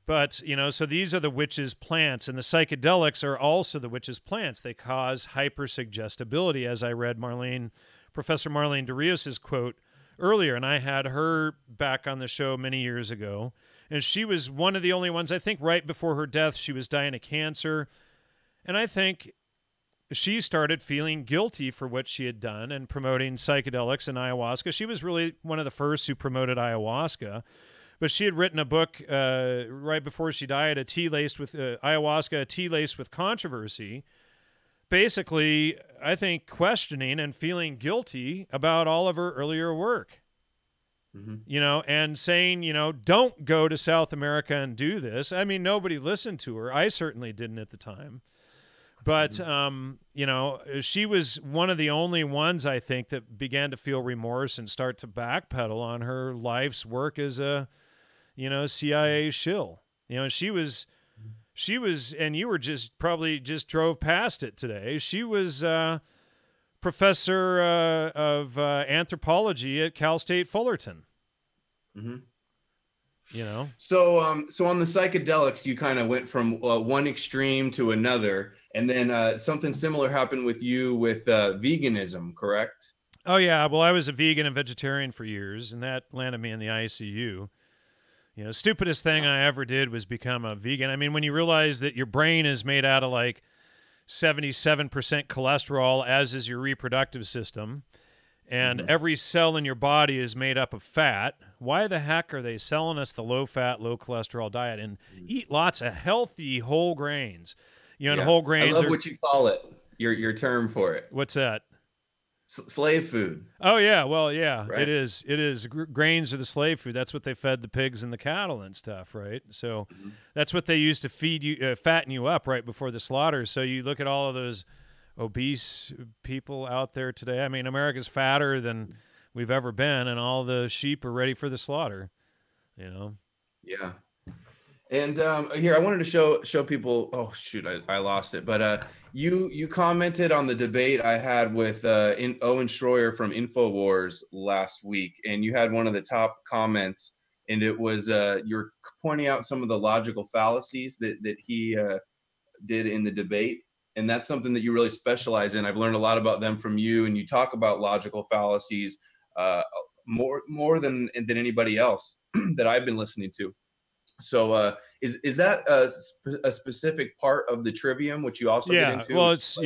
But, so these are the witches' plants, and the psychedelics are also the witches' plants. They cause hypersuggestibility, as I read Professor Marlene Darius's quote earlier, and I had her back on the show many years ago. And she was one of the only ones, I think, right before her death, she was dying of cancer. And I think she started feeling guilty for what she had done and promoting psychedelics and ayahuasca. She was really one of the first who promoted ayahuasca. But she had written a book right before she died, A Tea Laced with Ayahuasca, A Tea Laced with Controversy. Basically, I think, questioning and feeling guilty about all of her earlier work. And saying, don't go to South America and do this. I mean, nobody listened to her. I certainly didn't at the time. But, she was one of the only ones, I think, that began to feel remorse and start to backpedal on her life's work as a, CIA shill. She was, and you were probably just drove past it today. She was professor of anthropology at Cal State Fullerton. So on the psychedelics, you kind of went from one extreme to another, and then something similar happened with you with veganism, correct? Oh yeah, well I was a vegan and vegetarian for years, and that landed me in the ICU. You know, stupidest thing I ever did was become a vegan. I mean, when you realize that your brain is made out of like 77% cholesterol, as is your reproductive system, and every cell in your body is made up of fat, why the heck are they selling us the low-fat, low-cholesterol diet? And eat lots of healthy whole grains. You know, and Yeah, whole I grains love are... what you call it. Your term for it. What's that? Slave food. Oh yeah, well yeah, Right. it is. It is. Grains are the slave food. That's what they fed the pigs and the cattle and stuff, right? So that's what they used to feed you, fatten you up right before the slaughter. So you look at all of those obese people out there today. I mean, America's fatter than we've ever been, and all the sheep are ready for the slaughter. You know. Yeah. And here I wanted to show people. Oh shoot, I lost it. But you commented on the debate I had with Owen Schroyer from Infowars last week, and you had one of the top comments, and it was you're pointing out some of the logical fallacies that he did in the debate, and that's something that you really specialize in. I've learned a lot about them from you, and you talk about logical fallacies more than anybody else that I've been listening to. So is that a specific part of the trivium, which you also get into? Well, it's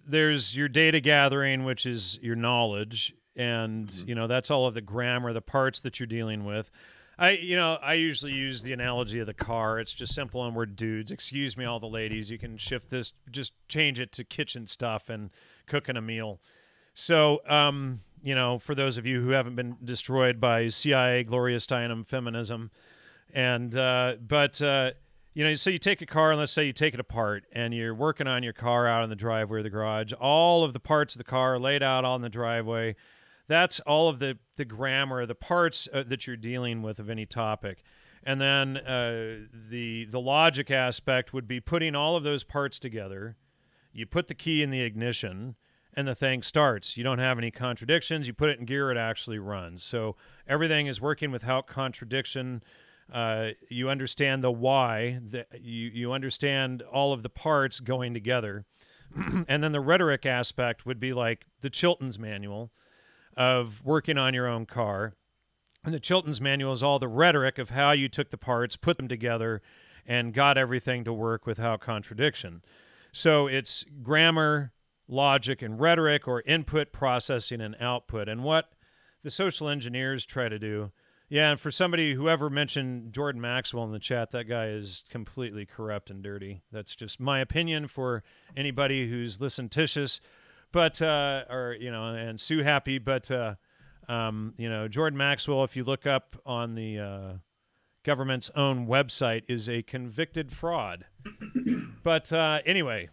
there's your data gathering, which is your knowledge, and you know that's all of the grammar, the parts that you're dealing with. I usually use the analogy of the car. It's just simple, and we're dudes. Excuse me, all the ladies. You can shift this, just change it to kitchen stuff and cooking a meal. So, you know, for those of you who haven't been destroyed by CIA glorious Steinem feminism. And you know, so you take a car, and let's say you take it apart, and you're working on your car out in the driveway or the garage. All of the parts of the car are laid out on the driveway. That's all of the grammar, the parts that you're dealing with of any topic. And then the logic aspect would be putting all of those parts together. You put the key in the ignition, and the thing starts. You don't have any contradictions. You put it in gear, it actually runs. So everything is working without contradiction. You understand the why, you understand all of the parts going together. And then the rhetoric aspect would be like the Chilton's manual of working on your own car. And the Chilton's manual is all the rhetoric of how you took the parts, put them together, and got everything to work without contradiction. So it's grammar, logic, and rhetoric, or input, processing, and output. And what the social engineers try to do... Yeah, and for somebody who ever mentioned Jordan Maxwell in the chat, that guy is completely corrupt and dirty. That's just my opinion for anybody who's listentitious, but or you know, and Sue happy. But you know, Jordan Maxwell, if you look up on the government's own website, is a convicted fraud. But anyway,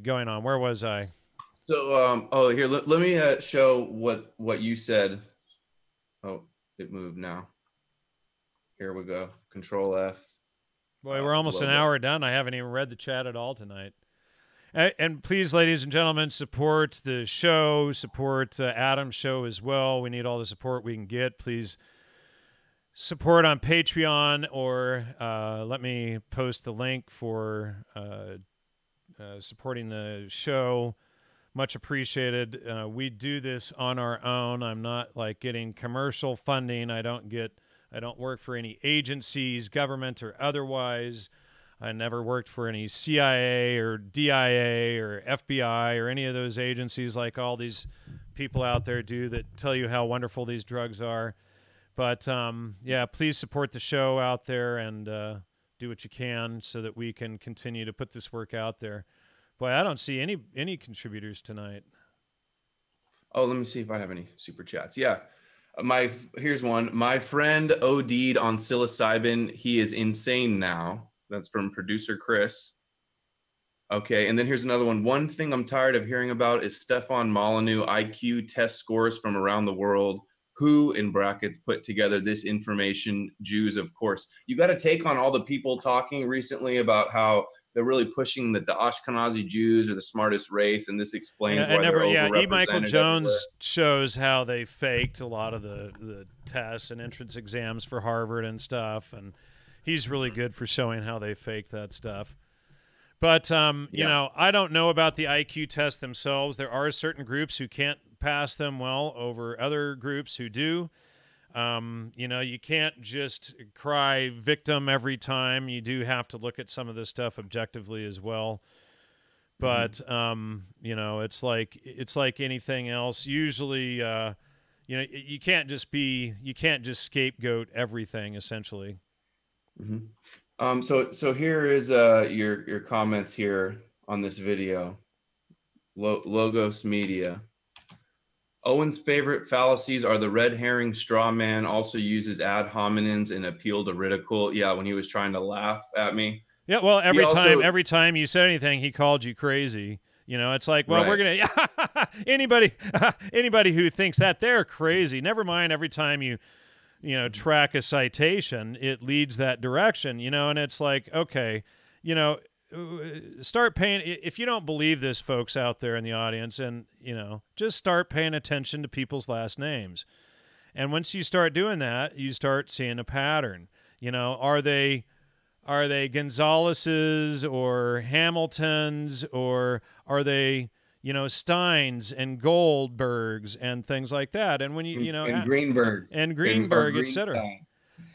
going on, where was I? So oh, here let me show what you said. Oh. It moved now. Here we go. Control F. Boy, we're almost an hour done. I haven't even read the chat at all tonight. And please, ladies and gentlemen, support the show. Support Adam's show as well. We need all the support we can get. Please support on Patreon, or let me post the link for supporting the show. Much appreciated. We do this on our own. I'm not like getting commercial funding. I don't work for any agencies, government or otherwise. I never worked for any CIA or DIA or FBI or any of those agencies like all these people out there do that tell you how wonderful these drugs are. But yeah, please support the show out there and do what you can so that we can continue to put this work out there. Boy, I don't see any contributors tonight. Oh, let me see if I have any super chats. Yeah, here's one. My friend OD'd on psilocybin. He is insane now. That's from producer Chris. Okay, and then here's another one. One thing I'm tired of hearing about is Stefan Molyneux IQ test scores from around the world. Who, in brackets, put together this information? Jews, of course. You got to take on all the people talking recently about how they're really pushing that the Ashkenazi Jews are the smartest race, and this explains why they're overrepresented. E. Michael Jones shows how they faked a lot of the tests and entrance exams for Harvard and stuff, and he's really good for showing how they faked that stuff. But you know, I don't know about the IQ tests themselves. There are certain groups who can't pass them well over other groups who do. You know, you can't just cry victim every time. You do have to look at some of this stuff objectively as well. But you know, it's like anything else. Usually, you know, you can't just scapegoat everything. Essentially. So here is your comments here on this video. Logos Media. Owen's favorite fallacies are the red herring straw man, also uses ad hominems and appeal to ridicule. Yeah, when he was trying to laugh at me. Yeah, well, every time you said anything, he called you crazy. You know, it's like, well, Right. we're gonna anybody who thinks that, they're crazy. Never mind. Every time you know, track a citation, it leads that direction. You know, and it's like, okay, you know, start paying. If you don't believe this, folks out there in the audience, and you know, just start paying attention to people's last names. And once you start doing that, you start seeing a pattern. You know, are they Gonzaleses or Hamiltons, or are they, you know, Steins and Goldbergs and things like that? And when you know, and Greenberg, etc.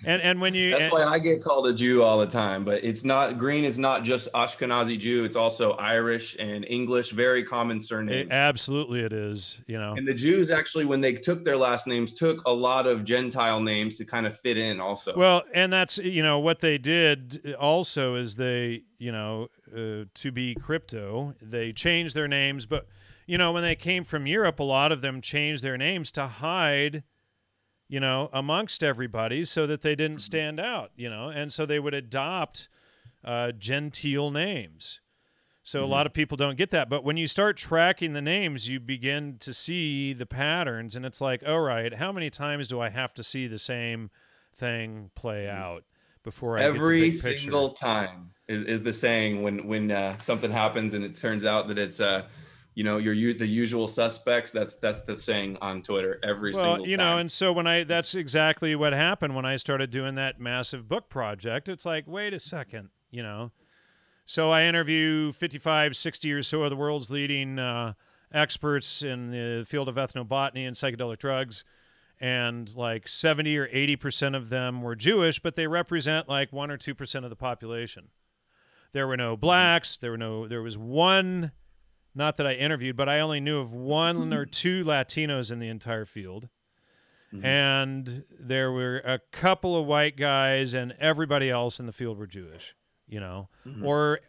And when you, that's why I get called a Jew all the time, but it's not, Green is not just Ashkenazi Jew. It's also Irish and English, very common surnames. Absolutely it is, you know. And the Jews actually, when they took their last names, took a lot of Gentile names to kind of fit in also. Well, and that's, you know, what they did also is they, you know, to be crypto, they changed their names. But, you know, when they came from Europe, a lot of them changed their names to hide, you know, amongst everybody so that they didn't stand out, you know, and so they would adopt genteel names. So a lot of people don't get that. But when you start tracking the names, you begin to see the patterns, and it's like, all right, how many times do I have to see the same thing play out before I get the big picture? Every single time is the saying when something happens and it turns out that it's you know, the usual suspects. That's the saying on Twitter every single time. Well, you know, and so that's exactly what happened when I started doing that massive book project. It's like, wait a second, you know. So I interview 55, 60 or so of the world's leading experts in the field of ethnobotany and psychedelic drugs, and like 70 or 80% of them were Jewish, but they represent like 1 or 2% of the population. There were no blacks. There was one. Not that I interviewed, but I only knew of 1 or 2 Latinos in the entire field. And there were a couple of white guys, and everybody else in the field were Jewish, you know, or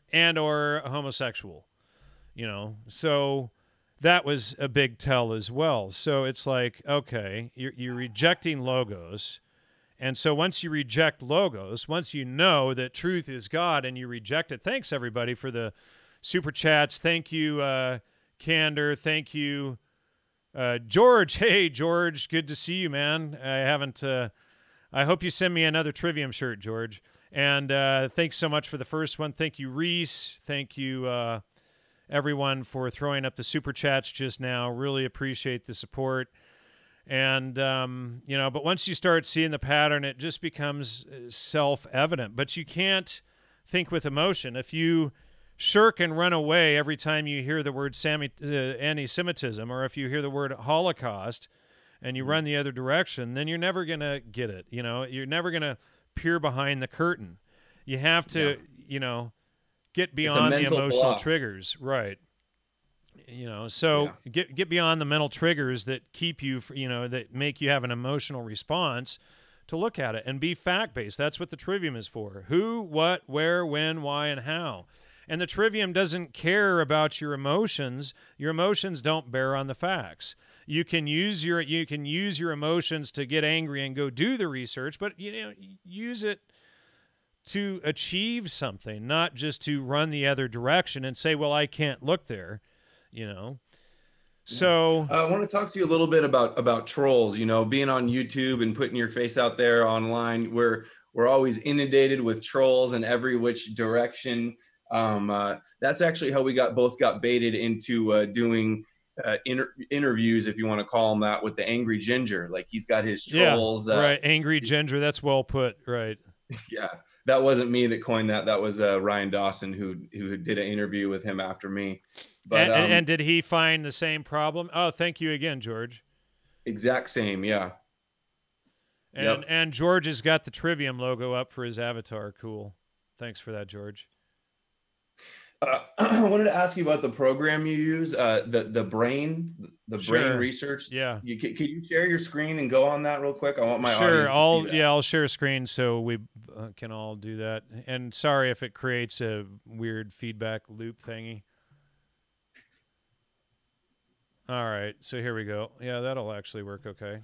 homosexual, you know. So that was a big tell as well. So it's like, okay, you're rejecting logos. And so once you reject logos, once you know that truth is God and you reject it, thanks everybody for the super chats. Thank you, Candor. Thank you, George. Hey, George. Good to see you, man. I hope you send me another Trivium shirt, George. And thanks so much for the first one. Thank you, Reese. Thank you, everyone, for throwing up the super chats just now. Really appreciate the support. And, you know, but once you start seeing the pattern, it just becomes self-evident. But you can't think with emotion. If you shirk and run away every time you hear the word anti-Semitism, or if you hear the word Holocaust and you run the other direction, then you're never going to get it. You know, you're never going to peer behind the curtain. You have to, you know, get beyond the emotional triggers. Right. You know, so get beyond the mental triggers that keep you, you know, that make you have an emotional response, to look at it and be fact-based. That's what the Trivium is for. Who, what, where, when, why, and how. And the Trivium doesn't care about your emotions. Your emotions don't bear on the facts. You can use your emotions to get angry and go do the research, but you know, use it to achieve something, not just to run the other direction and say, "Well, I can't look there," you know. So I want to talk to you a little bit about trolls. You know, being on YouTube and putting your face out there online, we're always inundated with trolls in every which direction. That's actually how we both got baited into doing interviews, if you want to call them that, with the Angry Ginger. Like, he's got his trolls. Right, Angry Ginger. That's well put. Right. Yeah. that wasn't me that coined that. That was Ryan Dawson who did an interview with him after me. But And did he find the same problem? Oh, thank you again, George. exact same, yeah. And George has got the Trivium logo up for his avatar. Cool. Thanks for that, George. I wanted to ask you about the program you use, the brain research. Yeah. Could you share your screen and go on that real quick? I want my Sure. audience to see that. I'll share a screen so we can all do that. And sorry if it creates a weird feedback loop thingy. All right. So here we go. Yeah, that'll actually work okay.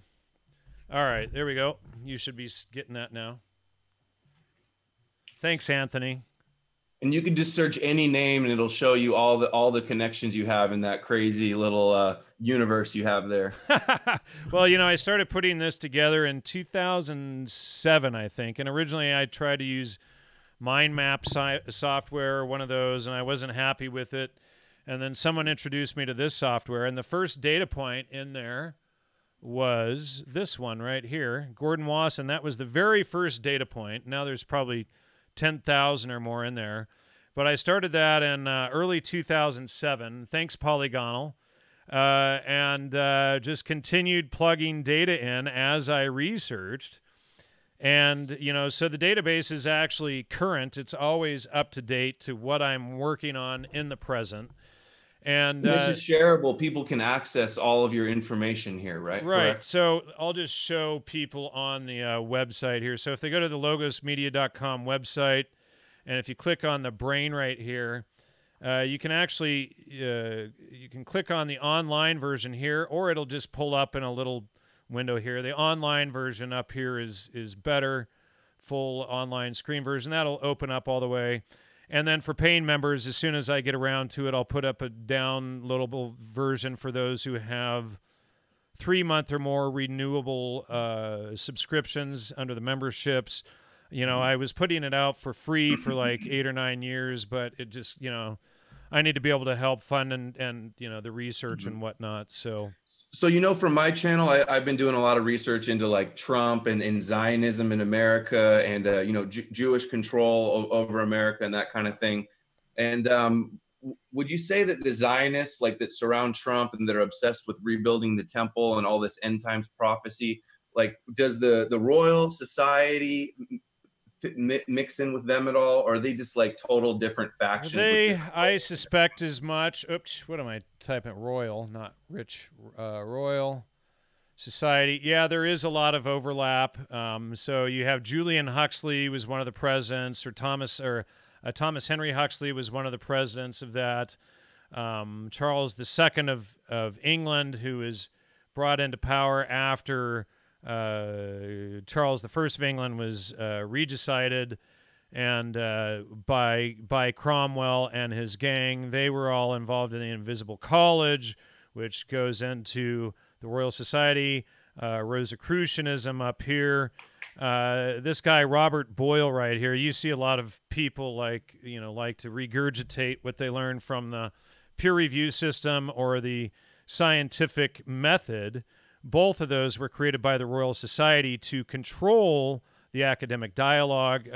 All right. There we go. You should be getting that now. Thanks, Anthony. And you can just search any name and it'll show you all the connections you have in that crazy little universe you have there. Well, you know, I started putting this together in 2007, I think. And originally I tried to use mind map software, one of those, and I wasn't happy with it. And then someone introduced me to this software. And the first data point in there was this one right here, Gordon Wasson. That was the very first data point. Now there's probably 10,000 or more in there. But I started that in early 2007. Thanks, Polygonal. And just continued plugging data in as I researched. And, you know, so the database is actually current. It's always up to date to what I'm working on in the present. And this is shareable. People can access all of your information here, right? Right. Correct? So I'll just show people on the website here. So if they go to the logosmedia.com website, and if you click on the brain right here, you can actually you can click on the online version here, or it'll just pull up in a little window here. The online version up here is better, full online screen version. That'll open up all the way. And then for paying members, as soon as I get around to it, I'll put up a downloadable version for those who have 3-month or more renewable subscriptions under the memberships. You know, I was putting it out for free for like 8 or 9 years, but it just, you know, I need to be able to help fund and you know, the research and whatnot. So you know, from my channel, I've been doing a lot of research into like Trump and Zionism in America and, you know, Jewish control over America and that kind of thing. And would you say that the Zionists like that surround Trump and that are obsessed with rebuilding the temple and all this end times prophecy, like does the Royal Society mix in with them at all, or are they just like total different factions? I suspect as much. Oops, what am I typing? Royal, not rich. Royal Society. Yeah, there is a lot of overlap. So you have Julian Huxley was one of the presidents, or Thomas Henry Huxley was one of the presidents of that. Charles II of England, who was brought into power after Charles I of England was regicided, and by Cromwell and his gang. They were all involved in the Invisible College, which goes into the Royal Society. Rosicrucianism up here. This guy Robert Boyle right here. You see a lot of people like to regurgitate what they learned from the peer review system or the scientific method. Both of those were created by the Royal Society to control the academic dialogue.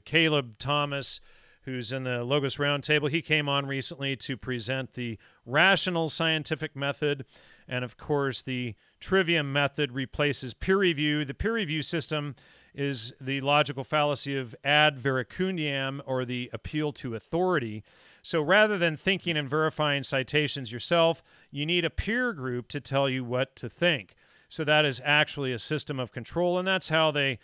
Caleb Thomas, who's in the Logos Roundtable, he came on recently to present the rational scientific method. And, of course, the trivium method replaces peer review. The peer review system is the logical fallacy of ad verecundiam, or the appeal to authority. So rather than thinking and verifying citations yourself, you need a peer group to tell you what to think. So that is actually a system of control, and that's how the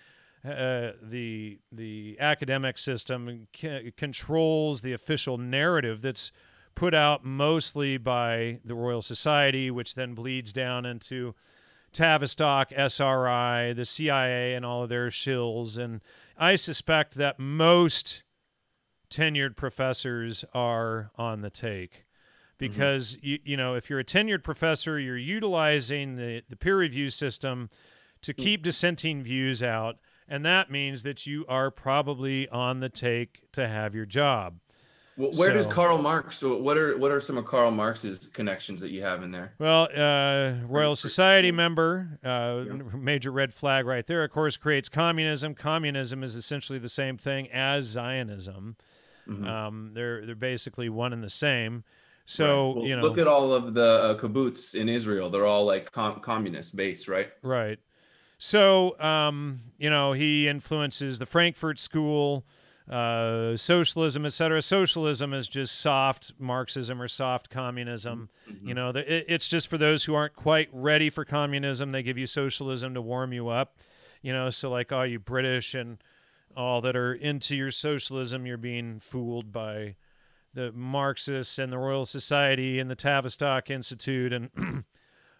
academic system controls the official narrative that's put out mostly by the Royal Society, which then bleeds down into Tavistock, SRI, the CIA, and all of their shills. And I suspect that most tenured professors are on the take, because you know, if you're a tenured professor, you're utilizing the peer review system to keep dissenting views out, and that means that you are probably on the take to have your job. Well, where does So, Karl Marx? So what are some of Karl Marx's connections that you have in there? well, Royal Society member, Yeah. major red flag right there. Of course, creates communism. Communism is essentially the same thing as Zionism. Hmm. They're basically one and the same. Right. So, Well, look at all of the kibbutz in Israel. They're all like communist based, right? right. So, he influences the Frankfurt School, socialism, etc. Socialism is just soft Marxism or soft communism. Hmm. It's just for those who aren't quite ready for communism. They give you socialism to warm you up. So like all you British and all that are into your socialism, you're being fooled by the Marxists and the Royal Society and the Tavistock Institute and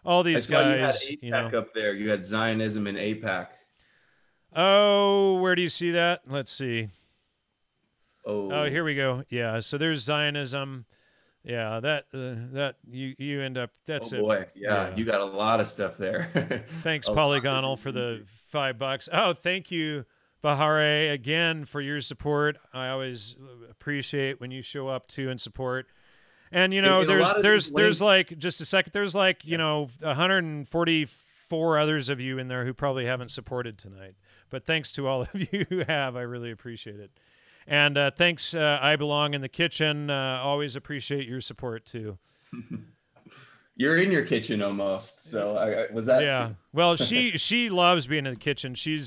all I these saw you had guys. APAC up there. You had Zionism and APAC. Oh, where do you see that? Let's see. Oh, Oh, here we go. Yeah, so there's Zionism. Yeah, that you end up. oh That's it. boy. Yeah, Yeah. you got a lot of stuff there. Thanks, A lot to Polygonal, dig for into. the $5. Oh, thank you, Bahare, again for your support. I always appreciate when you show up too and support. And In a lot of these there's links, like just a second. There's like 144 others of you in there who probably haven't supported tonight. But thanks to all of you who have. I really appreciate it. And thanks, I Belong in the Kitchen. Always appreciate your support too. you're in your kitchen almost. So was that? Yeah. Well, she loves being in the kitchen. She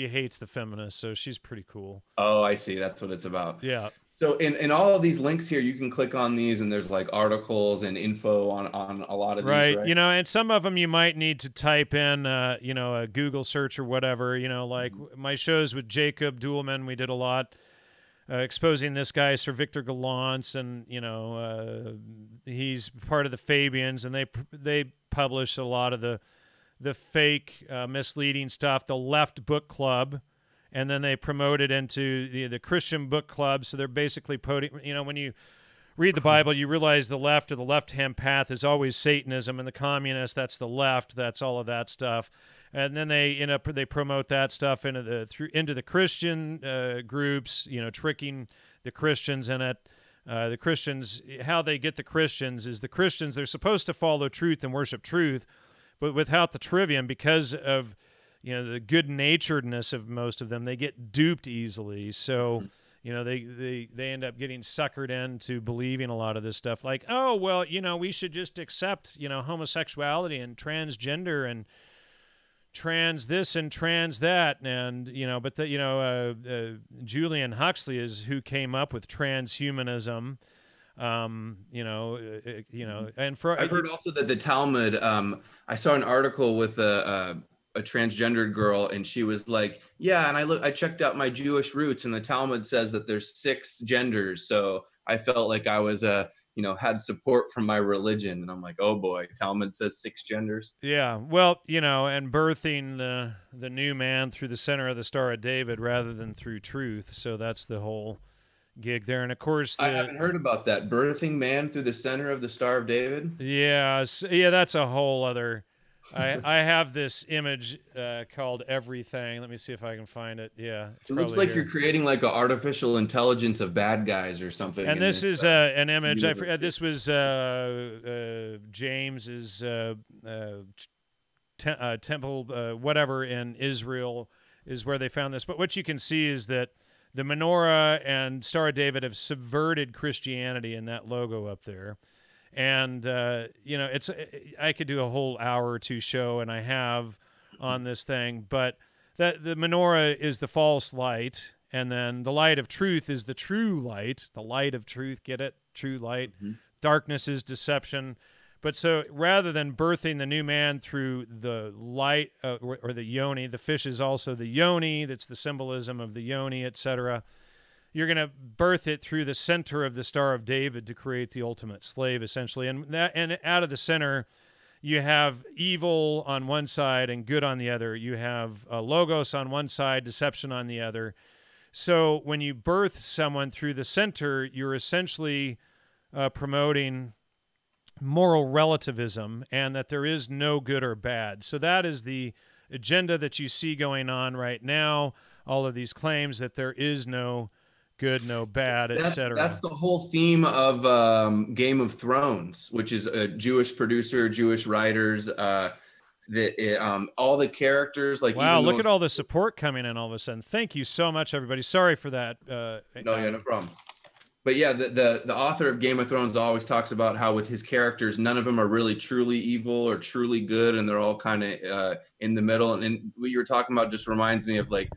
hates the feminists, so she's pretty cool. Oh, I see. That's what it's about. Yeah. So in all of these links here, you can click on these, and there's like articles and info on a lot of these, Right. right? And some of them you might need to type in, a Google search or whatever. Like my shows with Jacob Duelman, we did a lot. Exposing this guy, Sir Victor Gallant, and he's part of the Fabians, and they publish a lot of the fake, misleading stuff. The Left Book Club, and then they promote it into the Christian Book Club. So they're basically putting, when you read the Bible, you realize the left or the left-hand path is always Satanism, and the communist, that's the left. That's all of that stuff. And then they promote that stuff into the Christian groups, tricking the Christians in it. The Christians, how they get the Christians is the Christians, they're supposed to follow truth and worship truth, but without the trivium, because of the good-naturedness of most of them, they get duped easily. So they end up getting suckered into believing a lot of this stuff, like, oh well, we should just accept homosexuality and transgender and trans this and trans that, and but Julian Huxley is who came up with transhumanism. And I've heard also that the Talmud. I saw an article with a transgendered girl, and she was like, "Yeah, and I checked out my Jewish roots, and the Talmud says that there's 6 genders, so I felt like I was had support from my religion." And I'm like, "Oh boy, Talmud says 6 genders." Yeah, well, and birthing the new man through the center of the Star of David rather than through truth. So that's the whole gig there. And of course, I haven't heard about that. Birthing man through the center of the Star of David. yeah, that's a whole other. I have this image called Everything. Let me see if I can find it. Yeah, It looks like you're creating like an artificial intelligence of bad guys or something. And this is an image. I forget. This was James's temple, whatever, in Israel is where they found this. But what you can see is that the menorah and Star of David have subverted Christianity in that logo up there. And it's I could do a whole hour or two show, and I have on this thing. But that the menorah is the false light, and then the light of truth is the true light. The light of truth, get it? True light. Mm-hmm. Darkness is deception. But so rather than birthing the new man through the light or the yoni, the fish is also the yoni. That's the symbolism of the yoni, etc. You're going to birth it through the center of the Star of David to create the ultimate slave, essentially. And out of the center, you have evil on one side and good on the other. You have logos on one side, deception on the other. So when you birth someone through the center, you're essentially promoting moral relativism and that there is no good or bad. So that is the agenda that you see going on right now. All of these claims that there is no good, no bad, That's etc. the whole theme of Game of Thrones, which is a Jewish producer, Jewish writers. All the characters, like Wow, even the look at most. all the support coming in all of a sudden. Thank you so much, everybody. Sorry for that. No, yeah, no problem. But yeah, the author of Game of Thrones always talks about how with his characters, none of them are really truly evil or truly good, and they're all kind of in the middle. And what you were talking about just reminds me of like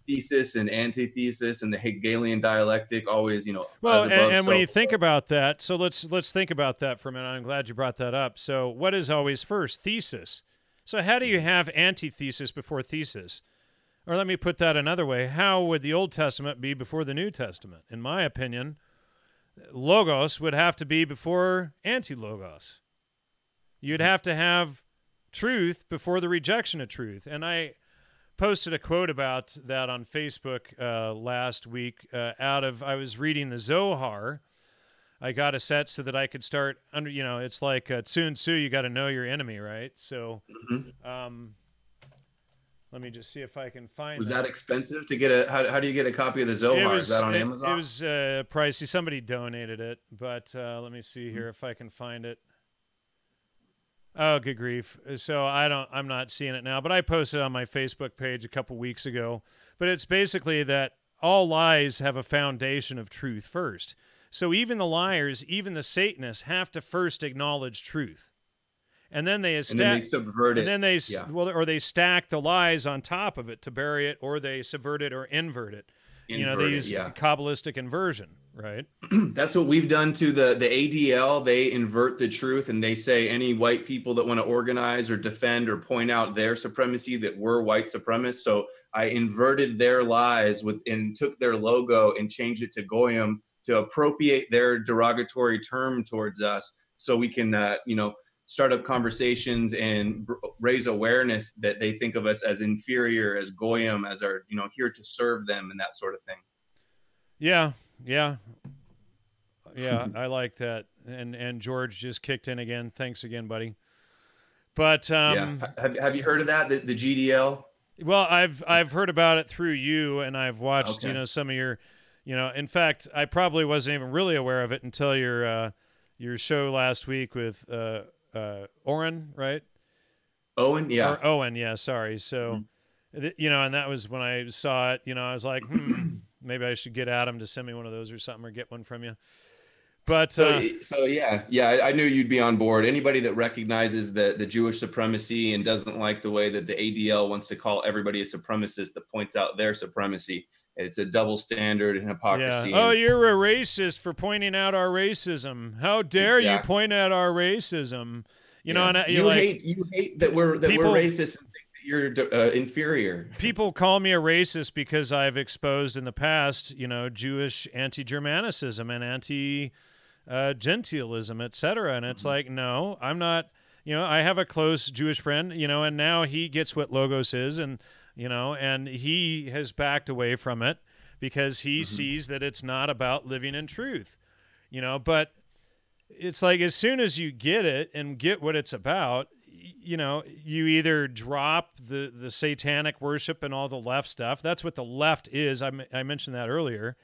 thesis and antithesis and the Hegelian dialectic. Always, Well, as above, and when so you think about that, so let's think about that for a minute. I'm glad you brought that up. So, what is always first? Thesis. So, how do you have antithesis before thesis? Or let me put that another way. How would the Old Testament be before the New Testament? In my opinion, logos would have to be before anti-logos. You'd have to have truth before the rejection of truth. And I posted a quote about that on Facebook last week. I was reading the Zohar. I got a set so that I could start under. It's like Tsun Tzu. You got to know your enemy, right? So. Let me just see if I can find. Was that expensive to get a? How do you get a copy of the Zohar? Is that on Amazon? It was pricey. Somebody donated it, but let me see here if I can find it. Oh, good grief! So I'm not seeing it now, but I posted on my Facebook page a couple weeks ago. But it's basically that all lies have a foundation of truth first. So even the liars, even the Satanists, have to first acknowledge truth. And then they subvert it. And then they stack the lies on top of it to bury it, or they subvert it or invert it. They use Kabbalistic inversion, right? That's what we've done to the ADL. They invert the truth, and they say any white people that want to organize or defend or point out their supremacy, that we're white supremacists. So I inverted their lies and took their logo and changed it to Goyim to appropriate their derogatory term towards us, so we can start up conversations and raise awareness that they think of us as inferior, as Goyim, as our, here to serve them and that sort of thing. Yeah. I like that. And George just kicked in again. Thanks again, buddy. But have you heard of that? The GDL? Well, I've heard about it through you, and I've watched, some of your, in fact, I probably wasn't even really aware of it until your show last week with, Oren, right? Owen, yeah. Or Owen, yeah, sorry. So, and that was when I saw it, I was like, maybe I should get Adam to send me one of those or something, or get one from you. But I knew you'd be on board. Anybody that recognizes the Jewish supremacy and doesn't like the way that the ADL wants to call everybody a supremacist, that points out their supremacy. It's a double standard and hypocrisy. Yeah. Oh, you're a racist for pointing out our racism. How dare you point out our racism? And you hate that we're racist and think that you're inferior. People call me a racist because I've exposed in the past, Jewish anti-Germanicism and anti-gentilism, etc. And it's like, no, I'm not. I have a close Jewish friend, and now he gets what Logos is, and and he has backed away from it because he sees that it's not about living in truth, but it's like, as soon as you get it and get what it's about, you either drop the satanic worship and all the left stuff. That's what the left is. I mentioned that earlier.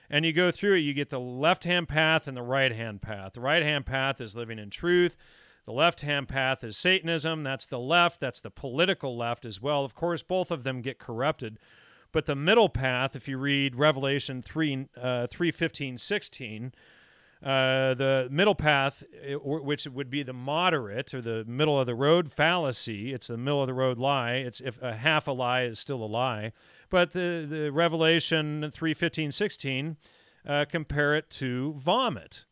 And you go through it, you get the left-hand path and the right-hand path. The right-hand path is living in truth. The left-hand path is Satanism. That's the left. That's the political left as well. Of course, both of them get corrupted. But the middle path, if you read Revelation 3:15, 16, the middle path, which would be the moderate or the middle of the road fallacy, it's the middle of the road lie. It's if a half a lie is still a lie. But the Revelation 3:15, 16, compare it to vomit.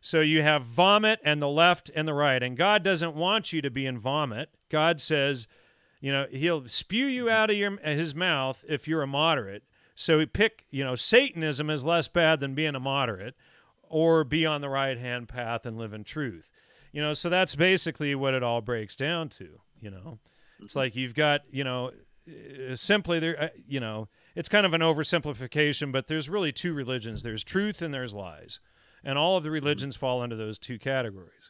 So you have vomit and the left and the right. And God doesn't want you to be in vomit. God says, he'll spew you out of his mouth if you're a moderate. So we pick, Satanism is less bad than being a moderate, or be on the right-hand path and live in truth. So that's basically what it all breaks down to, It's like you've got, simply there, it's kind of an oversimplification, but there's really two religions. There's truth and there's lies. And all of the religions fall into those two categories.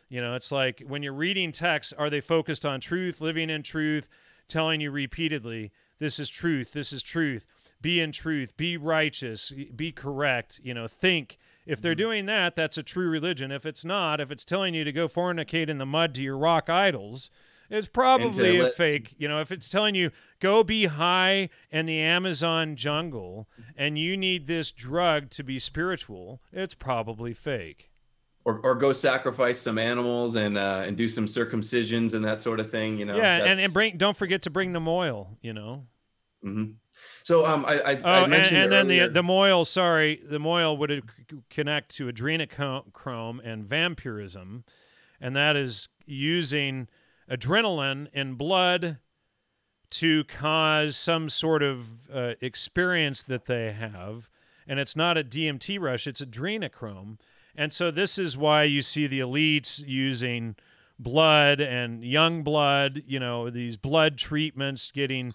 It's like when you're reading texts, are they focused on truth, living in truth, telling you repeatedly, this is truth, this is truth? be in truth, be righteous, be correct, think. If they're doing that, that's a true religion. If it's not, if it's telling you to go fornicate in the mud to your rock idols, it's probably a fake. If it's telling you go be high in the Amazon jungle and you need this drug to be spiritual, it's probably fake. Or go sacrifice some animals and do some circumcisions and that sort of thing. Yeah, and don't forget to bring them oil. Mm-hmm. So I mentioned and then the moil would connect to adrenochrome and vampirism, and that is using adrenaline in blood to cause some sort of experience that they have, and it's not a DMT rush, it's adrenochrome. And so this is why you see the elites using blood and young blood, these blood treatments, getting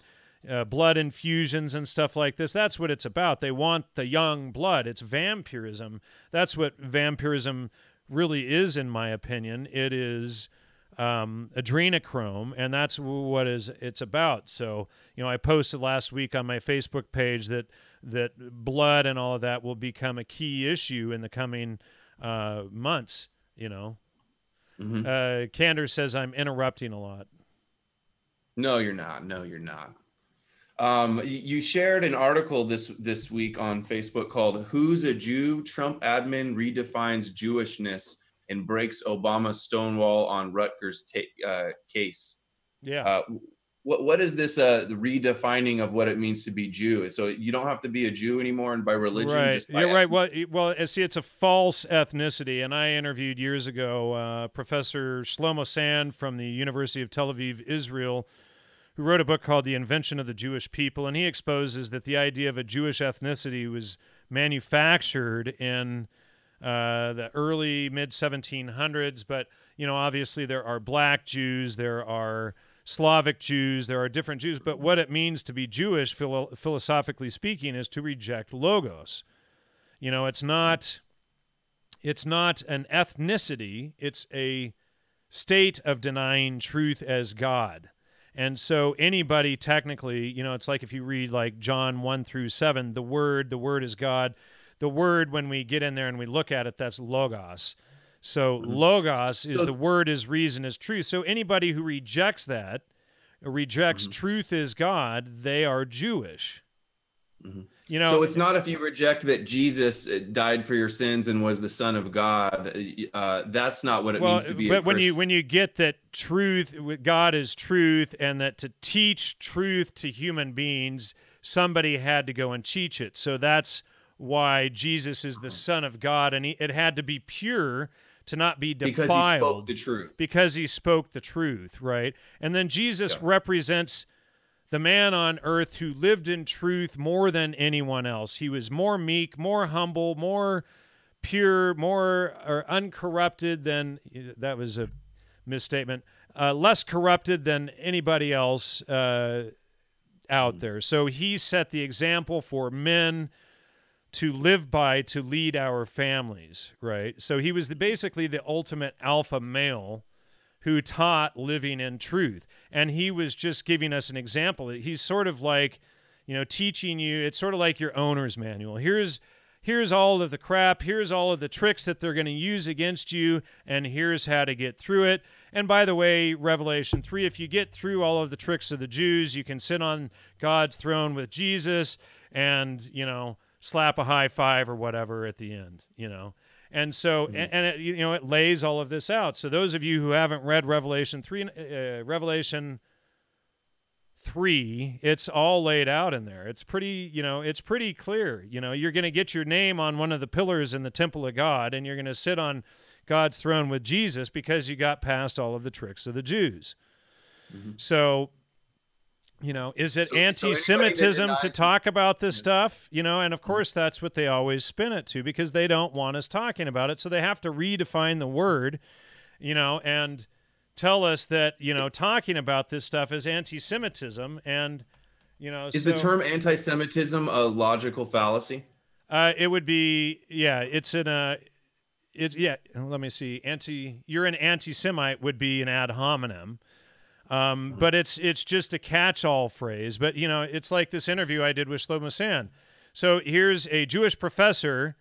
blood infusions and stuff like this. That's what it's about. They want the young blood. It's vampirism. That's what vampirism really is, in my opinion. It is adrenochrome, and that's what it's about. So, I posted last week on my Facebook page that blood and all of that will become a key issue in the coming months. Mm-hmm. Candor says I'm interrupting a lot. No, you're not. You shared an article this week on Facebook called "Who's a Jew? Trump admin redefines Jewishness and breaks Obama's stonewall on Rutgers case." Yeah. What is this the redefining of what it means to be Jew? So you don't have to be a Jew anymore, and by religion, right? just by You're right. Well, see, it's a false ethnicity, and I interviewed years ago Professor Shlomo Sand from the University of Tel Aviv, Israel, who wrote a book called The Invention of the Jewish People, and he exposes that the idea of a Jewish ethnicity was manufactured in the early mid-1700s, but obviously there are black Jews, there are Slavic Jews, there are different Jews, but what it means to be Jewish, philosophically speaking, is to reject logos. It's not an ethnicity, it's a state of denying truth as God. And so anybody technically, it's like if you read like John 1-7, the word is God. The word, when we get in there and we look at it, that's logos. So logos is the word, is reason, is truth. So anybody who rejects that, rejects truth as God, they are Jewish. So it's not if you reject that Jesus died for your sins and was the Son of God. That's not what it means to be a Christian. But when you get that truth, God is truth, and that to teach truth to human beings, somebody had to go and teach it. So that's why Jesus is the Son of God, and it had to be pure to not be defiled. Because he spoke the truth. Because he spoke the truth, right? And then Jesus represents the man on earth who lived in truth more than anyone else. He was more meek, more humble, more pure, more uncorrupted than, that was a misstatement, less corrupted than anybody else out there. So he set the example for men to live by, to lead our families, right? So he was basically the ultimate alpha male who taught living in truth. And he was just giving us an example. He's sort of like, teaching you, it's sort of like your owner's manual. Here's all of the crap, here's all of the tricks that they're going to use against you, and here's how to get through it. And by the way, Revelation 3, if you get through all of the tricks of the Jews, you can sit on God's throne with Jesus and, slap a high five or whatever at the end, And so, and it, it lays all of this out. So those of you who haven't read Revelation 3, it's all laid out in there. It's pretty, it's pretty clear. You're going to get your name on one of the pillars in the temple of God, and you're going to sit on God's throne with Jesus because you got past all of the tricks of the Jews. So, is it anti-Semitism to talk about this stuff? And of course that's what they always spin it to, because they don't want us talking about it. So they have to redefine the word, and tell us that, talking about this stuff is anti-Semitism. And, is the term anti-Semitism a logical fallacy? It would be, let me see. You're an anti-Semite would be an ad hominem. But it's just a catch-all phrase. But, you know, it's like this interview I did with Shlomo Sand. So here's a Jewish professor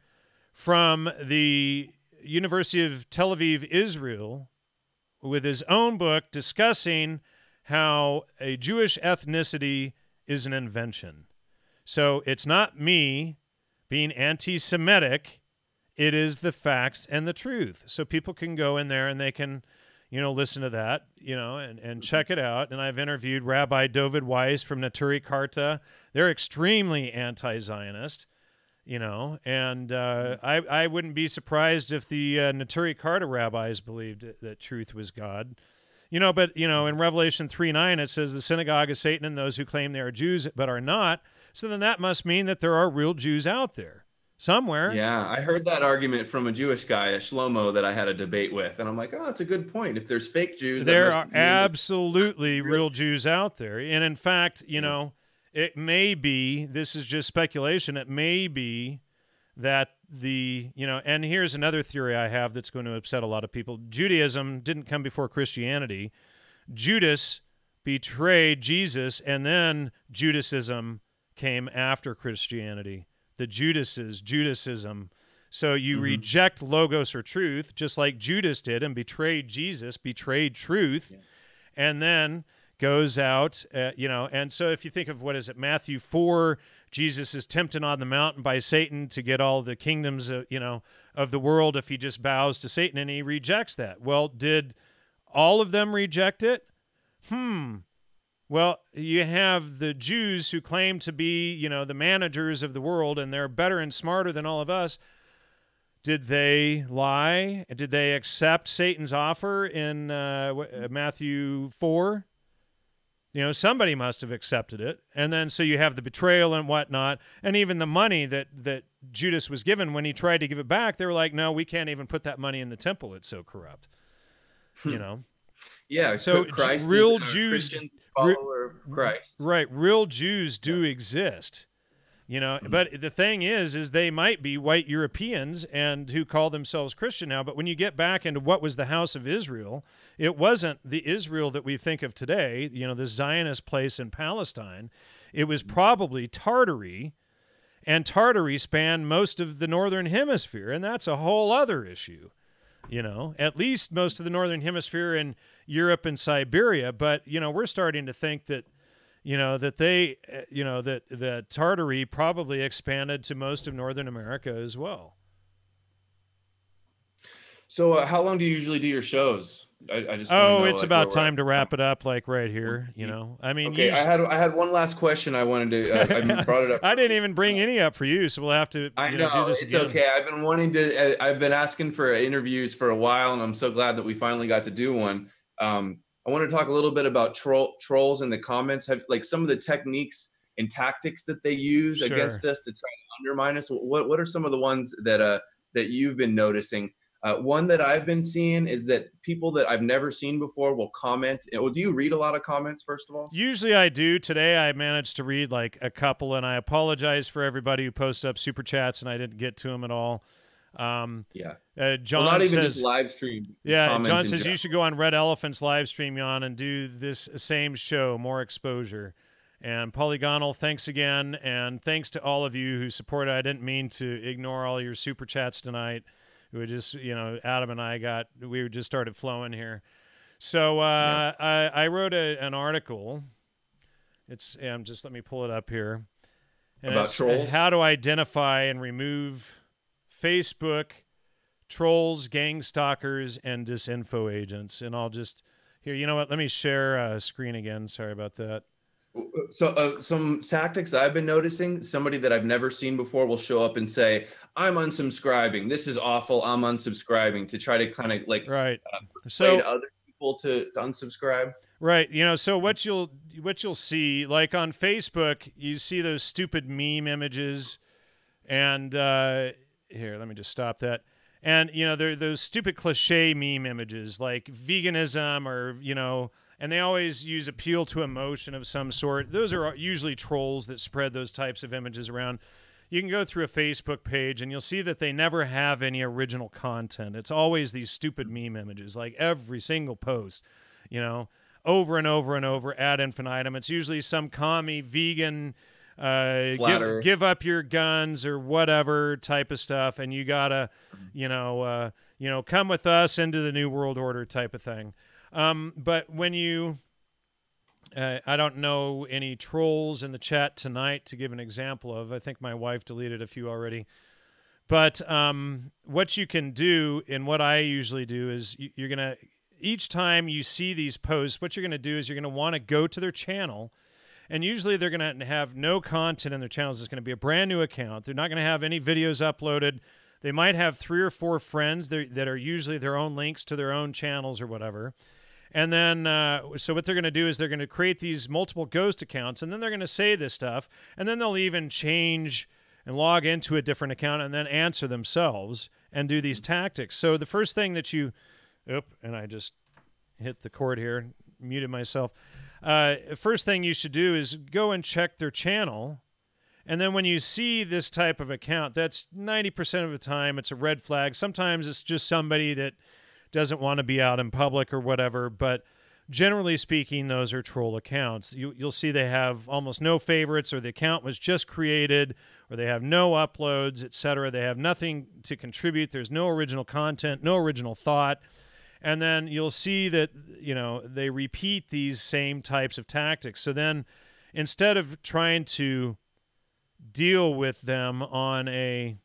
from the University of Tel Aviv, Israel, with his own book discussing how a Jewish ethnicity is an invention. So it's not me being anti-Semitic. It is the facts and the truth. So people can go in there and they can, you know, listen to that, you know, and check it out. And I've interviewed Rabbi David Weiss from Naturi Karta. They're extremely anti-Zionist, you know, and I wouldn't be surprised if the Naturi Karta rabbis believed that truth was God. You know, but, you know, in Revelation 3:9, it says the synagogue of Satan and those who claim they are Jews but are not. So then that must mean that there are real Jews out there somewhere. Yeah, I heard that argument from a Jewish guy, a Shlomo, that I had a debate with. And I'm like, oh, it's a good point. If there's fake Jews, there are absolutely real Jews out there. And in fact, you know, it may be, this is just speculation, it may be that you know, and here's another theory I have that's going to upset a lot of people. Judaism didn't come before Christianity. Judas betrayed Jesus, and then Judaism came after Christianity. The Judaism. So you reject logos or truth, just like Judas did and betrayed Jesus, betrayed truth, and then goes out, you know. And so if you think of, what is it, Matthew 4, Jesus is tempted on the mountain by Satan to get all the kingdoms, you know, of the world if he just bows to Satan, and he rejects that. Well, did all of them reject it? Well, you have the Jews who claim to be, you know, the managers of the world, and they're better and smarter than all of us. Did they lie? Did they accept Satan's offer in Matthew 4? You know, somebody must have accepted it. And then so you have the betrayal and whatnot, and even the money that Judas was given, when he tried to give it back, they were like, no, we can't even put that money in the temple. It's so corrupt. You know? Yeah, so Christ real is Jews, Christian follower of Christ. Right, real Jews do exist. You know, but the thing is they might be white Europeans and who call themselves Christian now. But when you get back into what was the house of Israel, it wasn't the Israel that we think of today, you know, the Zionist place in Palestine. It was probably Tartary, and Tartary spanned most of the northern hemisphere, and that's a whole other issue. You know, at least most of the northern hemisphere in Europe and Siberia. But, you know, we're starting to think that, you know, that they, you know, that Tartary probably expanded to most of Northern America as well. So how long do you usually do your shows? I just it's about time to wrap it up, like right here. You know, I mean, okay. I had one last question I wanted to. I brought it up. I didn't even bring any up for you, so we'll have to. I know do this it's again. okay. I've been wanting to. I've been asking for interviews for a while, and I'm so glad that we finally got to do one. I want to talk a little bit about trolls in the comments. Have like some of the techniques and tactics that they use against us to try to undermine us. What are some of the ones that you've been noticing? One that I've been seeing is that people that I've never seen before will comment. Well, do you read a lot of comments, first of all? Usually I do. Today I managed to read like a couple, and I apologize for everybody who posted up super chats and I didn't get to them at all. John not even says, just live stream. Yeah, John says you should go on Red Elephant's live stream, Jan, and do this same show, more exposure. And Polygonal, thanks again, and thanks to all of you who supported. I didn't mean to ignore all your super chats tonight. We were just, you know, Adam and I we just started flowing here. So I wrote an article. It's just let me pull it up here. And about trolls? How to identify and remove Facebook trolls, gang stalkers, and disinfo agents. And I'll just here. You know what? Let me share a screen again. Sorry about that. So some tactics I've been noticing, somebody that I've never seen before will show up and say, I'm unsubscribing. This is awful. I'm unsubscribing, to try to kind of like persuade other people to unsubscribe. Right. You know, so what you'll see, like on Facebook, you see those stupid meme images, and here, let me just stop that. And, you know, they're those stupid cliche meme images like veganism, or, you know, and they always use appeal to emotion of some sort. Those are usually trolls that spread those types of images around. You can go through a Facebook page and you'll see that they never have any original content. It's always these stupid meme images, like every single post, you know. over and over and over ad infinitum. It's usually some commie, vegan, give up your guns or whatever type of stuff, and you gotta, come with us into the New World Order type of thing. But when you, I don't know any trolls in the chat tonight to give an example of. I think my wife deleted a few already. But what you can do, and what I usually do, is you're going to, each time you see these posts, what you're going to do is you're going to want to go to their channel, and usually they're going to have no content in their channels. It's going to be a brand new account. They're not going to have any videos uploaded. They might have 3 or 4 friends that are usually their own links to their own channels or whatever. And then, so what they're going to do is they're going to create these multiple ghost accounts, and then they're going to say this stuff, and then they'll even change and log into a different account and then answer themselves and do these tactics. So the first thing that you, and I just hit the cord here, muted myself. First thing you should do is go and check their channel. And then when you see this type of account, that's 90% of the time it's a red flag. Sometimes it's just somebody that doesn't want to be out in public or whatever, but generally speaking, those are troll accounts. You'll see they have almost no favorites, or the account was just created, or they have no uploads, etc. They have nothing to contribute. There's no original content, no original thought. And then you'll see that, they repeat these same types of tactics. So then instead of trying to deal with them on a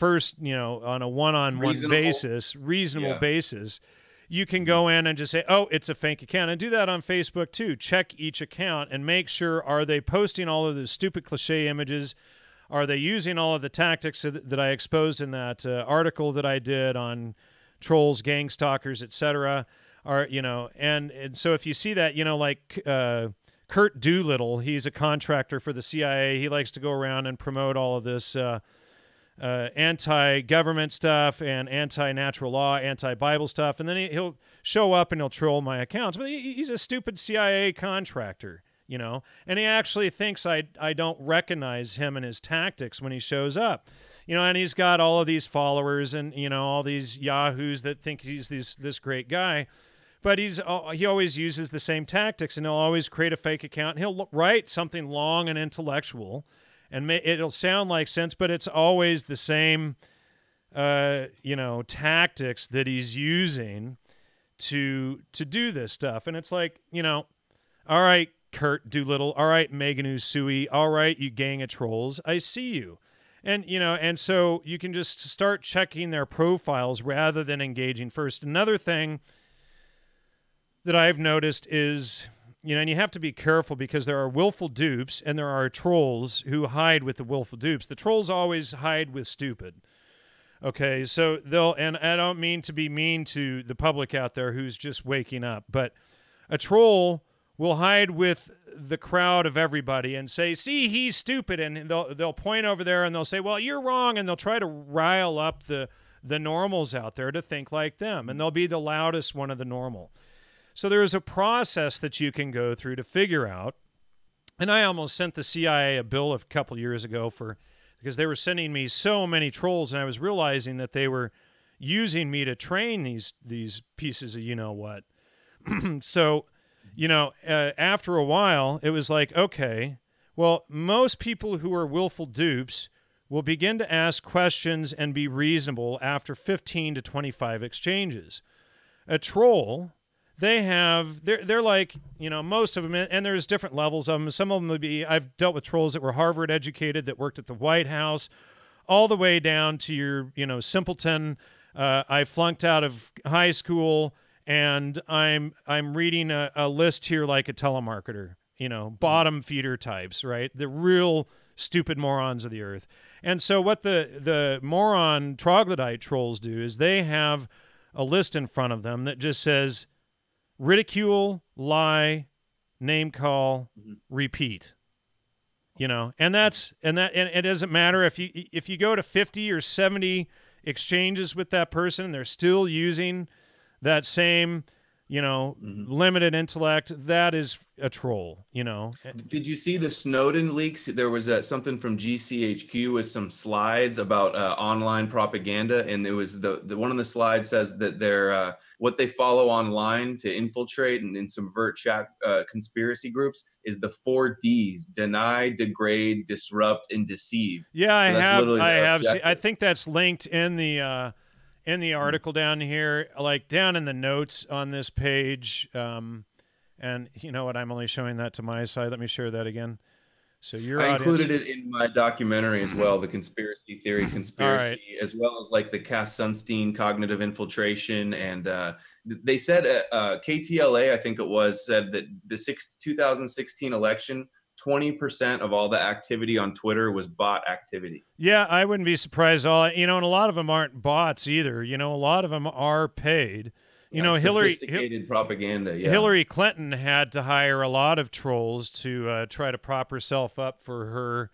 on a one-on-one basis, reasonable basis, you can go in and just say, oh, it's a fake account. And do that on Facebook too. Check each account and make sure, are they posting all of those stupid cliche images? Are they using all of the tactics that I exposed in that article that I did on trolls, gang stalkers, etc.? And so if you see that, like Kurt Doolittle, he's a contractor for the CIA. He likes to go around and promote all of this anti-government stuff and anti-natural law, anti-Bible stuff, and then he'll show up and he'll troll my accounts. But he's a stupid CIA contractor, and he actually thinks I don't recognize him and his tactics when he shows up, and he's got all of these followers and, all these yahoos that think he's this great guy. But he always uses the same tactics, and he'll always create a fake account. And he'll write something long and intellectual, and it'll sound like sense, but it's always the same, tactics that he's using to do this stuff. And it's like, all right, Kurt Doolittle, all right, Megan Usui, all right, you gang of trolls, I see you. And, and so you can just start checking their profiles rather than engaging first. Another thing that I've noticed is, and you have to be careful because there are willful dupes and there are trolls who hide with the willful dupes. The trolls always hide with stupid. Okay, so and I don't mean to be mean to the public out there who's just waking up, but a troll will hide with the crowd of everybody and say, see, he's stupid, and they'll point over there and they'll say, well, you're wrong, and they'll try to rile up the normals out there to think like them, and they'll be the loudest one of the normal. So there is a process that you can go through to figure out, and I almost sent the CIA a bill a couple years ago because they were sending me so many trolls, and I was realizing that they were using me to train these pieces of you-know-what. So, after a while, it was like, okay, well, most people who are willful dupes will begin to ask questions and be reasonable after 15 to 25 exchanges. A troll, they're like, most of them, and there's different levels of them. Some of them would be, I've dealt with trolls that were Harvard educated, that worked at the White House, all the way down to your, simpleton. I flunked out of high school, and I'm reading a list here like a telemarketer, bottom feeder types, right? The real stupid morons of the earth. And so what the moron troglodyte trolls do is they have a list in front of them that just says ridicule, lie, name call, repeat. And it doesn't matter if you go to 50 or 70 exchanges with that person and they're still using that same limited intellect, that is a troll, Did you see the Snowden leaks? There was something from GCHQ with some slides about online propaganda, and it was the one of the slides says that they're what they follow online to infiltrate and subvert chat conspiracy groups is the 4 Ds: deny, degrade, disrupt, and deceive. Yeah, I have. I objective. think that's linked in the article down here, like down in the notes on this page. And you know what? I'm only showing that to my side. Let me share that again. So I included it in my documentary as well, the conspiracy theory conspiracy, right. as well as like the Cass Sunstein cognitive infiltration. And they said KTLA, I think it was, said that the 2016 election, 20% of all the activity on Twitter was bot activity. Yeah, I wouldn't be surprised. And a lot of them aren't bots either. A lot of them are paid. Sophisticated propaganda. Yeah. Hillary Clinton had to hire a lot of trolls to try to prop herself up for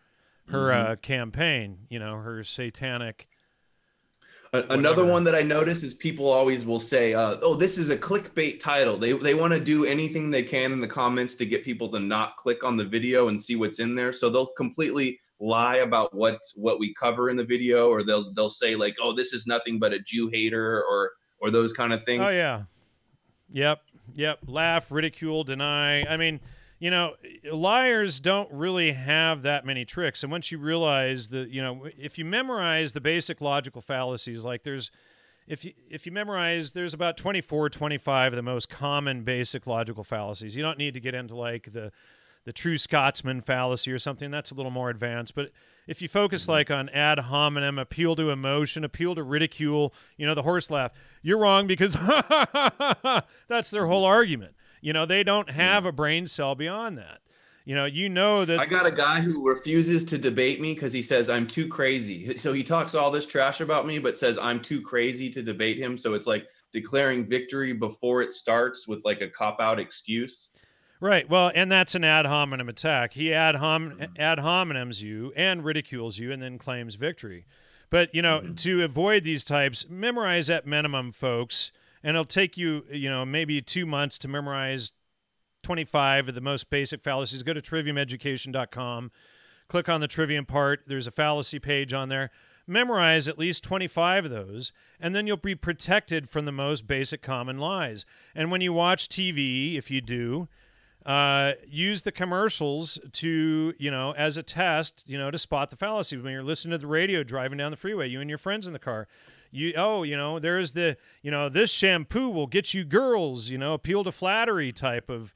her campaign. Her satanic. Another one that I notice is people always will say, "Oh, this is a clickbait title." They want to do anything they can in the comments to get people to not click on the video and see what's in there. So they'll completely lie about what we cover in the video, or they'll say like, "Oh, this is nothing but a Jew hater," or those kind of things. Oh, yeah. Yep. Laugh, ridicule, deny. I mean, liars don't really have that many tricks. And once you realize that, if you memorize the basic logical fallacies, like if you memorize, there's about 24, 25 of the most common basic logical fallacies. You don't need to get into like the true Scotsman fallacy or something. That's a little more advanced. But if you focus like on ad hominem, appeal to emotion, appeal to ridicule, the horse laugh, you're wrong because that's their whole argument. They don't have a brain cell beyond that. That I got a guy who refuses to debate me because he says I'm too crazy. So he talks all this trash about me, but says I'm too crazy to debate him. So it's like declaring victory before it starts with like a cop-out excuse. Right. Well, and that's an ad hominem attack. He ad hominems you and ridicules you and then claims victory. But, to avoid these types, memorize at minimum, folks, and it'll take you, maybe 2 months to memorize 25 of the most basic fallacies. Go to triviumeducation.com, click on the Trivium part. There's a fallacy page on there. Memorize at least 25 of those, and then you'll be protected from the most basic common lies. And when you watch TV, if you do, use the commercials to, as a test, to spot the fallacy. When you're listening to the radio driving down the freeway, you and your friends in the car, there's this shampoo will get you girls, appeal to flattery type of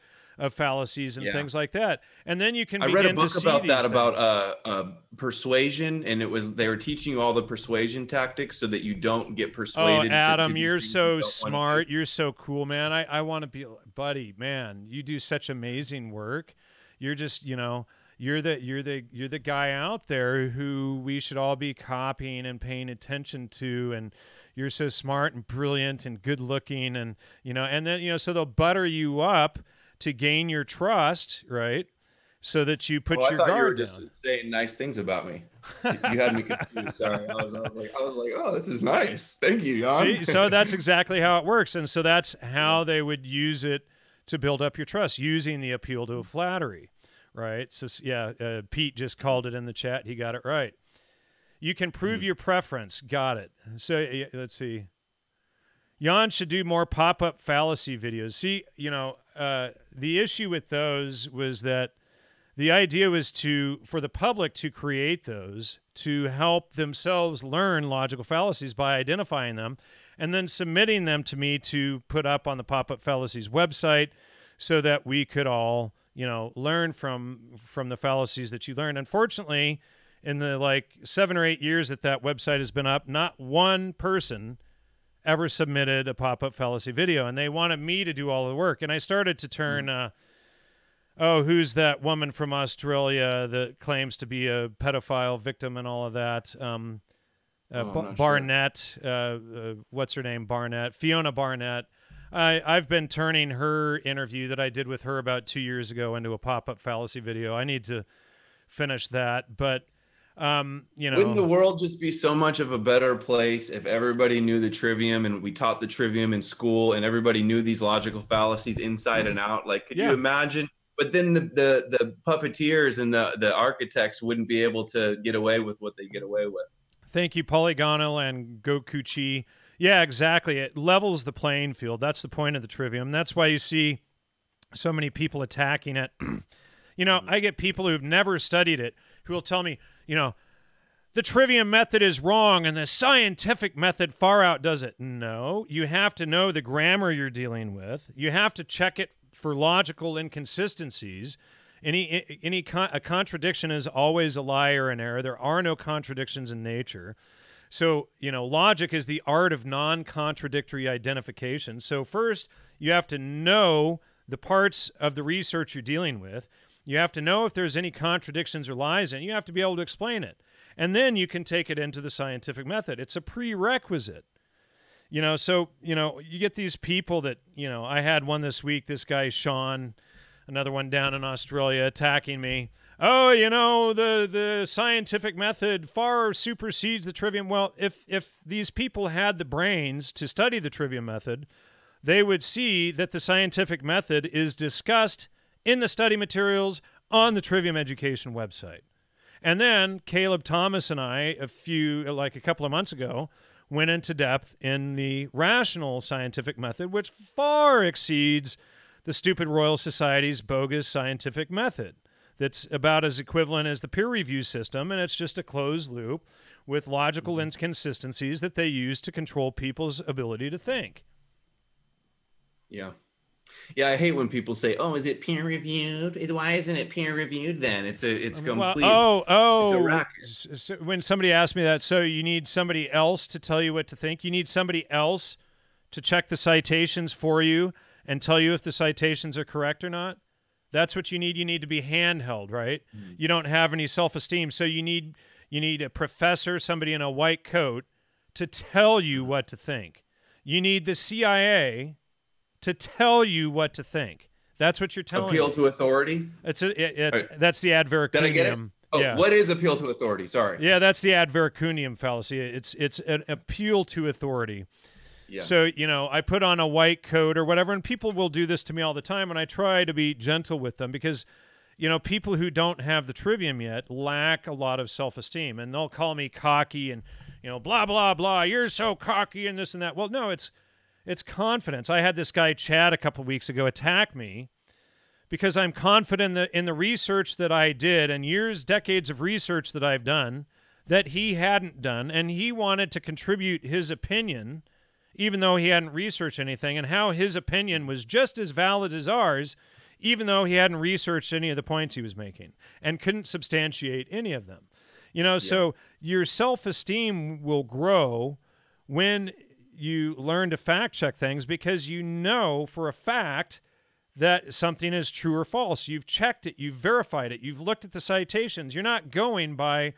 fallacies and things like that. And then you can begin to see I read a book about that, things. about persuasion, and they were teaching you all the persuasion tactics so that you don't get persuaded. Oh, Adam, you're so smart. You're so cool, man. I want to be, buddy, man. You do such amazing work. You're just, you're the guy out there who we should all be copying and paying attention to, and you're so smart and brilliant and good looking, and and then so they'll butter you up to gain your trust, right? So that you put your guard down. You were just saying nice things about me. You had me confused. Sorry, I was like, oh, this is nice. Thank you, Jan. See, so that's exactly how it works, and so that's how they would use it to build up your trust, using the appeal to flattery, right? So Pete just called it in the chat. He got it right. You can prove your preference. Got it. So let's see. Jan should do more pop-up fallacy videos. See, the issue with those was that the idea was for the public to create those to help themselves learn logical fallacies by identifying them and then submitting them to me to put up on the Pop-Up Fallacies website so that we could all, learn from the fallacies that you learned. Unfortunately, in the 7 or 8 years that website has been up, not one person ever submitted a pop-up fallacy video, and they wanted me to do all the work. And I started to turn, who's that woman from Australia that claims to be a pedophile victim and all of that? Barnett, what's her name? Barnett, Fiona Barnett. I've been turning her interview that I did with her about 2 years ago into a pop-up fallacy video. I need to finish that, but You Wouldn't the know, world just be so much of a better place if everybody knew the trivium and we taught the trivium in school and everybody knew these logical fallacies inside and out? Like, could you yeah. imagine? But then the puppeteers and the architects wouldn't be able to get away with what they get away with. Thank you, Polygonal and Gokuchi. Yeah, exactly. It levels the playing field. That's the point of the trivium. That's why you see so many people attacking it. You know, I get people who've never studied it who will tell me, you know, the trivium method is wrong and the scientific method far outdoes it. No, you have to know the grammar you're dealing with. You have to check it for logical inconsistencies. A contradiction is always a lie or an error. There are no contradictions in nature. So, you know, logic is the art of non-contradictory identification. So first, you have to know the parts of the research you're dealing with. You have to know if there's any contradictions or lies in it. You have to be able to explain it. And then you can take it into the scientific method. It's a prerequisite. You know, so, you know, you get these people that, you know, I had one this week, this guy, Sean, another one down in Australia, attacking me. Oh, you know, the scientific method far supersedes the trivium. Well, if these people had the brains to study the trivium method, they would see that the scientific method is discussed in the study materials on the Trivium Education website. And then Caleb Thomas and I, a couple of months ago, went into depth in the rational scientific method, which far exceeds the stupid Royal Society's bogus scientific method. That's about as equivalent as the peer review system, and it's just a closed loop with logical inconsistencies that they use to control people's ability to think. Yeah. Yeah, I hate when people say, "Oh, is it peer reviewed? Why isn't it peer reviewed then?" It's complete. It's a racket. So when somebody asks me that, so you need somebody else to tell you what to think? You need somebody else to check the citations for you and tell you if the citations are correct or not? That's what you need. You need to be handheld, right? Mm-hmm. You don't have any self-esteem, so you need a professor, somebody in a white coat, to tell you what to think. You need the CIA to tell you what to think. That's what you're telling me. Appeal to authority? That's the adveracunium. Did I get it? Oh, yeah. What is appeal to authority? Sorry. Yeah, that's the adveracunium fallacy. It's an appeal to authority. Yeah. So, you know, I put on a white coat or whatever, and people will do this to me all the time, and I try to be gentle with them because, you know, people who don't have the trivium yet lack a lot of self-esteem, and they'll call me cocky and, you know, blah, blah, blah, you're so cocky and this and that. Well, no, it's confidence. I had this guy, Chad, a couple of weeks ago attack me because I'm confident in the research that I did and decades of research that I've done that he hadn't done, and he wanted to contribute his opinion even though he hadn't researched anything, and how his opinion was just as valid as ours, even though he hadn't researched any of the points he was making and couldn't substantiate any of them. You know, so your self-esteem will grow when you learn to fact-check things because you know for a fact that something is true or false. You've checked it. You've verified it. You've looked at the citations. You're not going by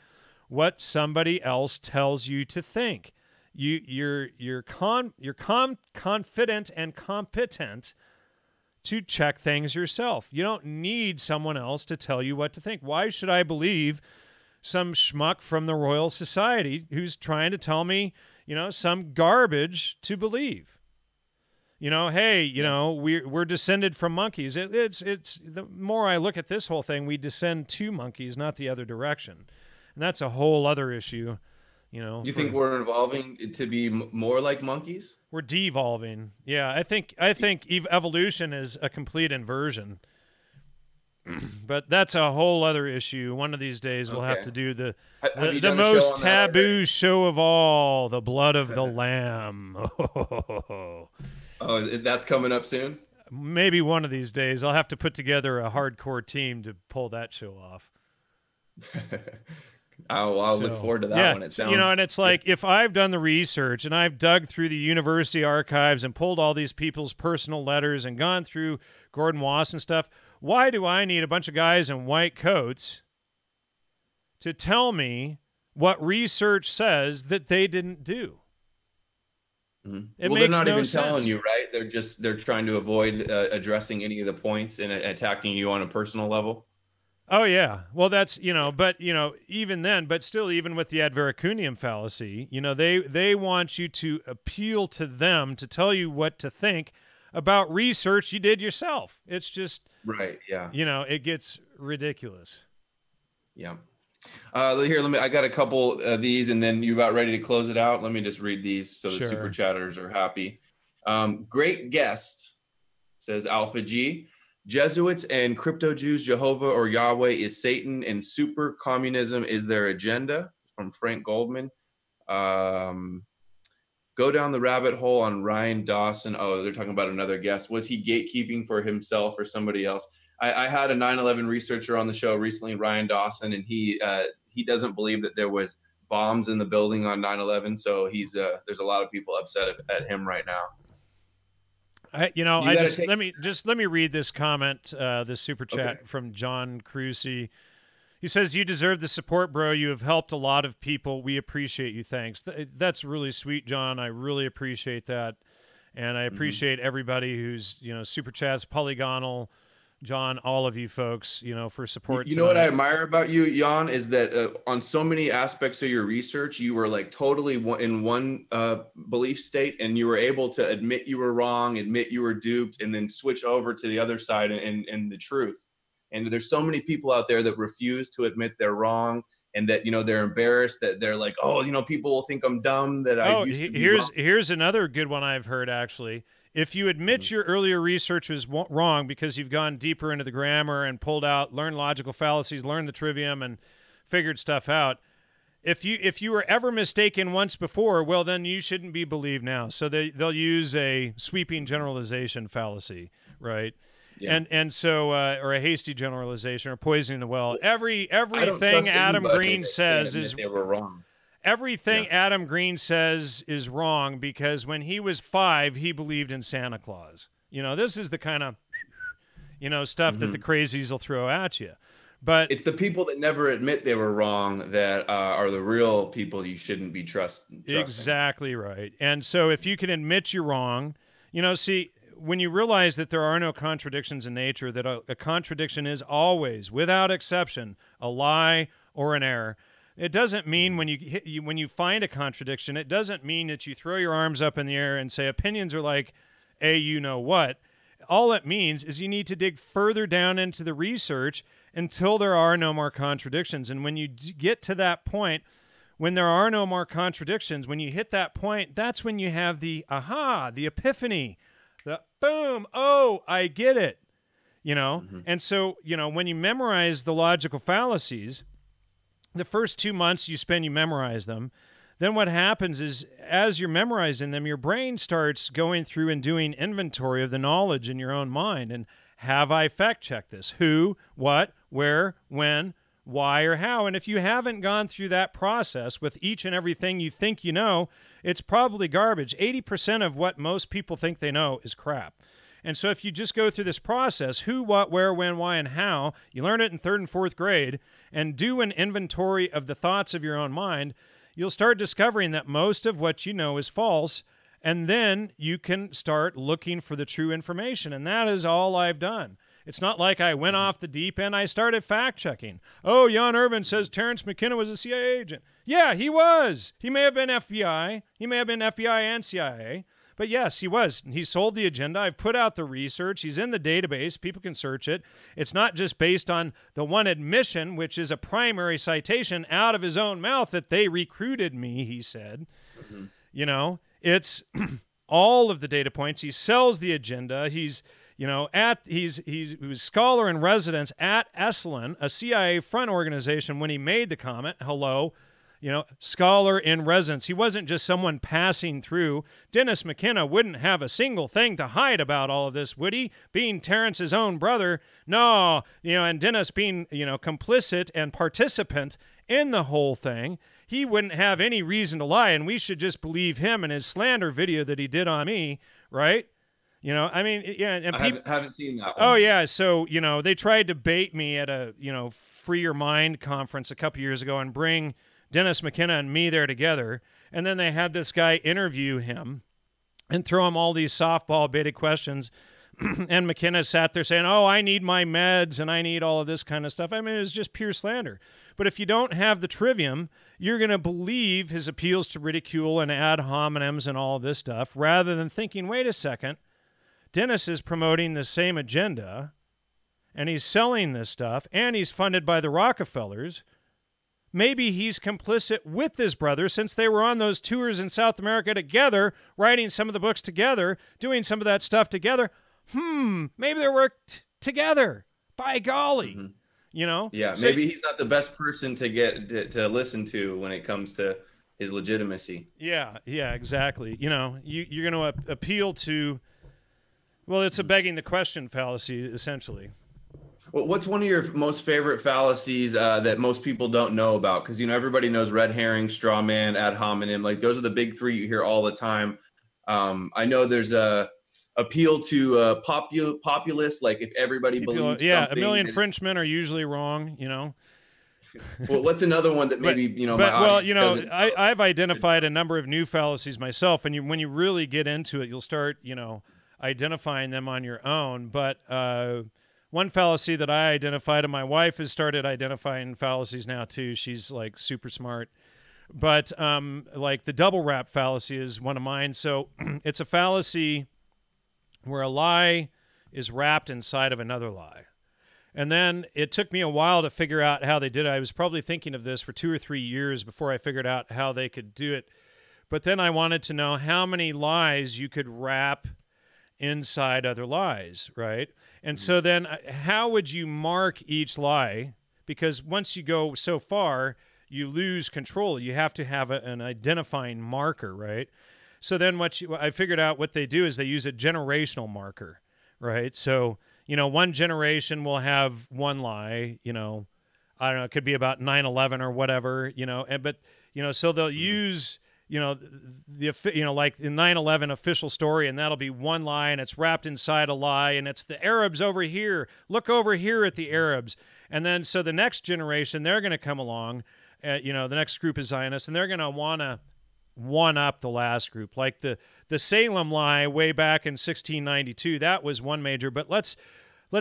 what somebody else tells you to think. You're confident and competent to check things yourself. You don't need someone else to tell you what to think. Why should I believe some schmuck from the Royal Society who's trying to tell me, you know, some garbage to believe? You know, hey, you know, we're descended from monkeys. It's the more I look at this whole thing, we descend to monkeys, not the other direction, and that's a whole other issue. You know, you think we're evolving to be more like monkeys? We're devolving. Yeah, I think evolution is a complete inversion. But that's a whole other issue. One of these days we'll have to do the most taboo show of all, the blood of the lamb. Oh, that's coming up soon? Maybe one of these days. I'll have to put together a hardcore team to pull that show off. I'll look forward to that one. It sounds, you know, and it's like if I've done the research and I've dug through the university archives and pulled all these people's personal letters and gone through Gordon Wass and stuff, why do I need a bunch of guys in white coats to tell me what research says that they didn't do? Mm-hmm. They're not even telling you, right? They're trying to avoid addressing any of the points and attacking you on a personal level. Oh yeah. Well, that's, but even then, but still, even with the adveracunium fallacy, they want you to appeal to them to tell you what to think about research you did yourself. It's just right. Yeah. It gets ridiculous. Yeah. Here, I got a couple of these, and then you about ready to close it out. Let me just read these so the super chatters are happy. Great guest, says Alpha G. Jesuits and crypto Jews, Jehovah or Yahweh is Satan, and super communism is their agenda. From Frank Goldman. Go down the rabbit hole on Ryan Dawson. Oh, they're talking about another guest. Was he gatekeeping for himself or somebody else? I had a 9/11 researcher on the show recently, Ryan Dawson, and he doesn't believe that there was bombs in the building on 9/11. So there's a lot of people upset at him right now. Let me read this comment, this super chat from John Crucy. He says, "You deserve the support, bro. You have helped a lot of people. We appreciate you. Thanks." That's really sweet, John. I really appreciate that. And I appreciate everybody who's, super chats, Polygonal, John, all of you folks, for support. You know what I admire about you, Jan, is that on so many aspects of your research, you were like totally in one belief state, and you were able to admit you were wrong, admit you were duped, and then switch over to the other side and the truth. And there's so many people out there that refuse to admit they're wrong, and that, they're embarrassed, that they're like, oh, people will think I'm dumb, that I used to be wrong. Here's another good one I've heard, actually. If you admit your earlier research was wrong because you've gone deeper into the grammar and learned logical fallacies, learned the trivium, and figured stuff out, if you were ever mistaken once before, well, then you shouldn't be believed now. So they'll use a sweeping generalization fallacy, right? Yeah. And so or a hasty generalization or poisoning the well. Everything Adam Green says is they were wrong. Everything Adam Green says is wrong because when he was 5, he believed in Santa Claus. This is the kind of, stuff that the crazies will throw at you. But it's the people that never admit they were wrong that are the real people you shouldn't be trusting. Exactly right. And so if you can admit you're wrong, see, when you realize that there are no contradictions in nature, that a contradiction is always, without exception, a lie or an error. It doesn't mean when you find a contradiction, it doesn't mean that you throw your arms up in the air and say opinions are like a you-know-what. All it means is you need to dig further down into the research until there are no more contradictions. And when you get to that point, when there are no more contradictions, when you hit that point, that's when you have the aha, the epiphany, the boom, oh, I get it. And so, when you memorize the logical fallacies, the first 2 months you memorize them. Then what happens is, as you're memorizing them, your brain starts going through and doing inventory of the knowledge in your own mind. And have I fact-checked this? Who, what, where, when, why, or how? And if you haven't gone through that process with each and everything you think you know, it's probably garbage. 80% of what most people think they know is crap. And so if you just go through this process, who, what, where, when, why, and how, you learn it in 3rd and 4th grade, and do an inventory of the thoughts of your own mind, you'll start discovering that most of what you know is false, and then you can start looking for the true information. And that is all I've done. It's not like I went off the deep end. I started fact-checking. Oh, Jan Irvin says Terrence McKenna was a CIA agent. Yeah, he was. He may have been FBI. He may have been FBI and CIA. But yes, he was. He sold the agenda. I've put out the research. He's in the database. People can search it. It's not just based on the one admission, which is a primary citation out of his own mouth that they recruited me, he said. It's all of the data points. He sells the agenda. He was scholar in residence at Esalen, a CIA front organization, when he made the comment. Hello. Scholar in residence. He wasn't just someone passing through. Dennis McKenna wouldn't have a single thing to hide about all of this, would he? Being Terrence's own brother. No, and Dennis being, complicit and participant in the whole thing. He wouldn't have any reason to lie, and we should just believe him and his slander video that he did on me, right? And I haven't seen that one. Oh, yeah. So, they tried to bait me at a, Free Your Mind conference a couple years ago and bring Dennis McKenna and me there together, and then they had this guy interview him and throw him all these softball baited questions and McKenna sat there saying, oh, I need my meds and I need all of this kind of stuff. I mean, it was just pure slander. But if you don't have the trivium, you're going to believe his appeals to ridicule and ad hominems and all of this stuff, rather than thinking, wait a second, Dennis is promoting the same agenda, and he's selling this stuff, and he's funded by the Rockefellers. Maybe he's complicit with his brother, since they were on those tours in South America together, writing some of the books together, doing some of that stuff together. Maybe they worked together. By golly. Mm-hmm. You know? Yeah, so, maybe he's not the best person to get to listen to when it comes to his legitimacy. Yeah, exactly. You know, you're going to appeal to, well, it's a begging the question fallacy, essentially. Well, what's one of your most favorite fallacies that most people don't know about? Because, you know, everybody knows red herring, straw man, ad hominem. Like, those are the big three you hear all the time. I know there's a appeal to populists, like if everybody believes something. A million Frenchmen are usually wrong, you know. Well, what's another one that maybe, you know, I've identified a number of new fallacies myself, and when you really get into it, you'll start, you know, identifying them on your own. But one fallacy that I identified, and my wife has started identifying fallacies now too. She's like super smart. But like the double wrap fallacy is one of mine. So it's a fallacy where a lie is wrapped inside of another lie. And then it took me a while to figure out how they did it. I was probably thinking of this for 2 or 3 years before I figured out how they could do it. But then I wanted to know how many lies you could wrap inside other lies, right? And so then how would you mark each lie? Because once you go so far, you lose control. You have to have an identifying marker, right? So then I figured out what they do is they use a generational marker, right? So, you know, one generation will have one lie, you know, I don't know, it could be about 9/11 or whatever, you know, but, you know, so they'll use, you know, like the 9/11 official story, and that'll be one lie, and it's wrapped inside a lie, and it's the Arabs over here. Look over here at the Arabs. And then so the next generation, they're going to come along, you know, the next group is Zionists, and they're going to want to one up the last group. Like the Salem lie way back in 1692, that was one major, but let's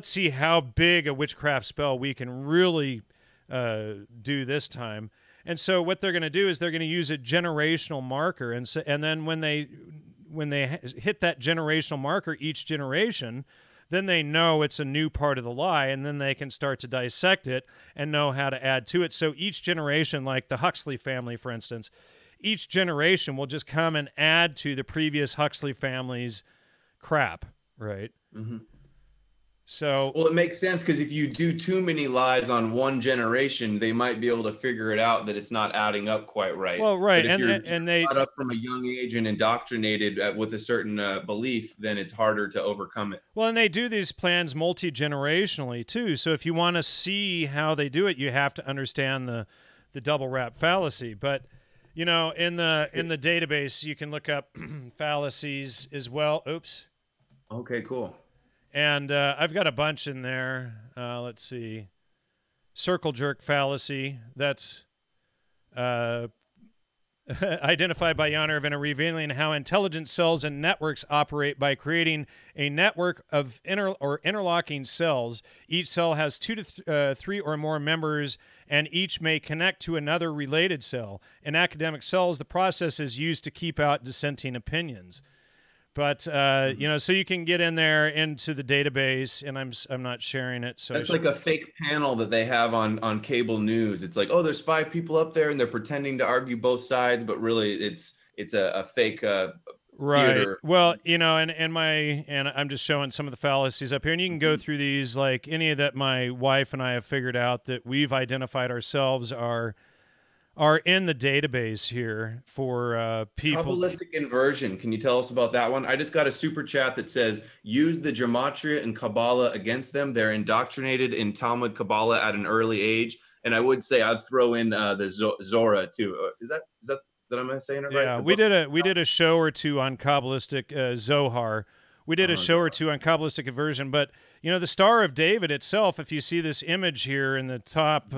see how big a witchcraft spell we can really do this time. And so what they're going to do is they're going to use a generational marker, and then when they hit that generational marker each generation, then they know it's a new part of the lie, and then they can start to dissect it and know how to add to it. So each generation, like the Huxley family, for instance, each generation will just come and add to the previous Huxley family's crap, right? Mm-hmm. So, well, it makes sense, because if you do too many lies on one generation, they might be able to figure it out that it's not adding up quite right. Well, right, but if and they brought up from a young age and indoctrinated with a certain belief, then it's harder to overcome it. Well, and they do these plans multi-generationally too. So if you want to see how they do it, you have to understand the double wrap fallacy. But you know, in the database, you can look up fallacies as well. Oops. Okay, cool. And I've got a bunch in there. Let's see. Circle jerk fallacy. That's identified by Yonerv and revealing how intelligent cells and networks operate by creating a network of interlocking cells. Each cell has 2 to 3 or more members, and each may connect to another related cell. In academic cells, the process is used to keep out dissenting opinions. But you know, so you can get in there into the database, and I'm not sharing it. So it's like a fake panel that they have on cable news. It's like, oh, there's 5 people up there, and they're pretending to argue both sides, but really it's a fake right. theater. Well, you know, and I'm just showing some of the fallacies up here, and you can go through these, like any that my wife and I have figured out that we've identified ourselves are in the database here for people. Kabbalistic inversion. Can you tell us about that one? I just got a super chat that says, use the Gematria and Kabbalah against them. They're indoctrinated in Talmud Kabbalah at an early age. And I would say I'd throw in the Zora too. Is that I'm saying it right? Yeah, we did a show or two on Kabbalistic Zohar. We did a show or two on Kabbalistic inversion. But, you know, the Star of David itself, if you see this image here in the top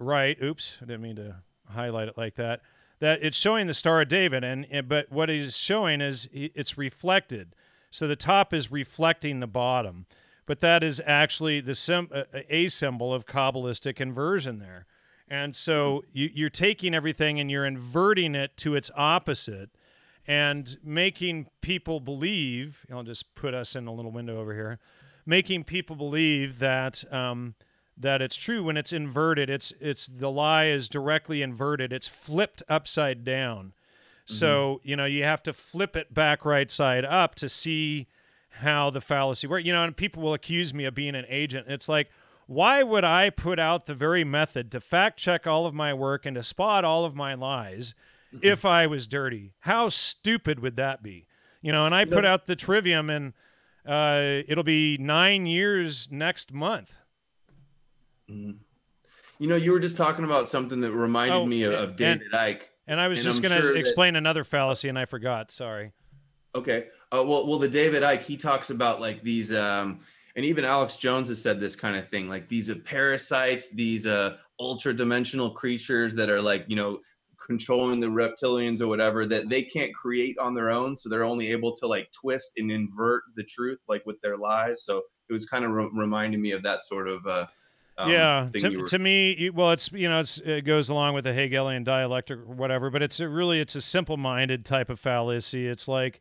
right, oops, I didn't mean to highlight it like that, that it's showing the Star of David, but what it is showing is it's reflected. So the top is reflecting the bottom, but that is actually a symbol of Kabbalistic inversion there. And so you're taking everything and you're inverting it to its opposite and making people believe, I'll just put us in a little window over here, making people believe that that it's true when it's inverted. It's the lie is directly inverted. It's flipped upside down. So, you have to flip it back right side up to see how the fallacy works. And people will accuse me of being an agent. It's like, why would I put out the very method to fact check all of my work and to spot all of my lies if I was dirty? How stupid would that be? And I put out the trivium, and it'll be 9 years next month. You were just talking about something that reminded me of David Icke. And I was just going to explain another fallacy, and I forgot. Sorry. Okay. Well, the David Icke, he talks about like these, and even Alex Jones has said this kind of thing, like these parasites, these ultra-dimensional creatures that are like, controlling the reptilians or whatever, that they can't create on their own. So they're only able to like twist and invert the truth, like with their lies. So it was kind of reminding me of that sort of to me, well, it goes along with the Hegelian dialectic or whatever, but it's a simple-minded type of fallacy. It's like,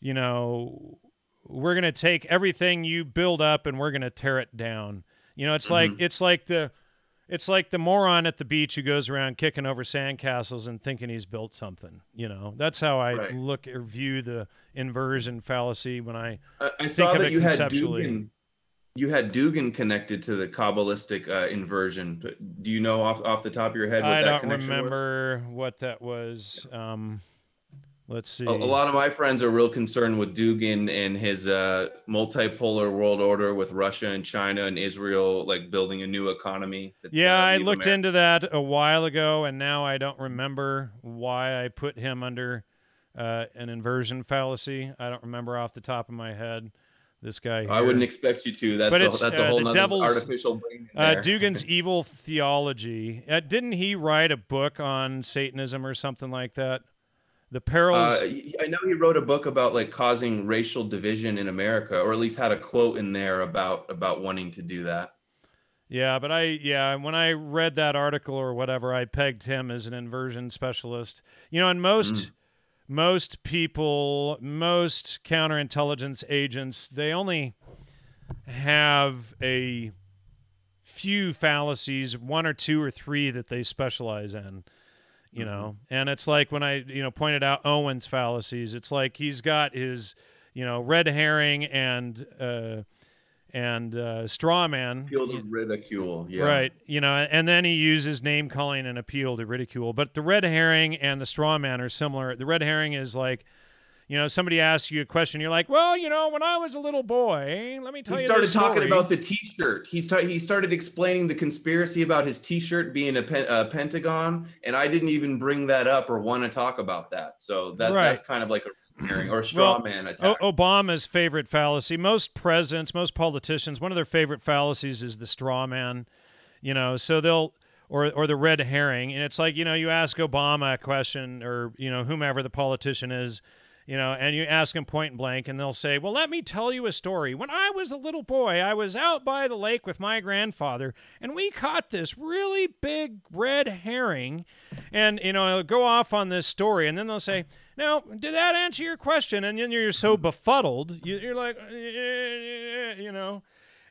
we're going to take everything you build up and we're going to tear it down. It's like the moron at the beach who goes around kicking over sandcastles and thinking he's built something. That's how I look or view the inversion fallacy when I saw that you conceptually. Had you had Dugan connected to the Kabbalistic inversion. Do you know off the top of your head what that connection was? I don't remember what that was. Let's see. A lot of my friends are real concerned with Dugan and his multipolar world order with Russia and China and Israel, like building a new economy. I looked into that a while ago, and now I don't remember why I put him under an inversion fallacy. I don't remember off the top of my head. This guy here. I wouldn't expect you to. That's a whole nother artificial brain. Dugan's Evil Theology. Didn't he write a book on Satanism or something like that? The Perils. I know he wrote a book about like causing racial division in America, or at least had a quote in there about wanting to do that. Yeah, but when I read that article or whatever, I pegged him as an inversion specialist. And most people, most counterintelligence agents, they only have a few fallacies, 1 or 2 or 3 that they specialize in, and it's like when I, pointed out Owen's fallacies, it's like he's got his, red herring and straw man. Appeal to ridicule, yeah. Right, and then he uses name calling and appeal to ridicule. But the red herring and the straw man are similar. The red herring is like, somebody asks you a question, you're like, well, when I was a little boy, let me tell you. He started talking about the T-shirt. He started explaining the conspiracy about his T-shirt being a pentagon, and I didn't even bring that up or want to talk about that. So that's kind of like a or straw man attack. Obama's favorite fallacy. Most presidents, most politicians, one of their favorite fallacies is the straw man. So they'll or the red herring, and it's like you ask Obama a question or whomever the politician is, and you ask him point blank, and they'll say, well, let me tell you a story. When I was a little boy, I was out by the lake with my grandfather, and we caught this really big red herring, and, I'll go off on this story, and then they'll say, now, did that answer your question? And then you're so befuddled, you're like,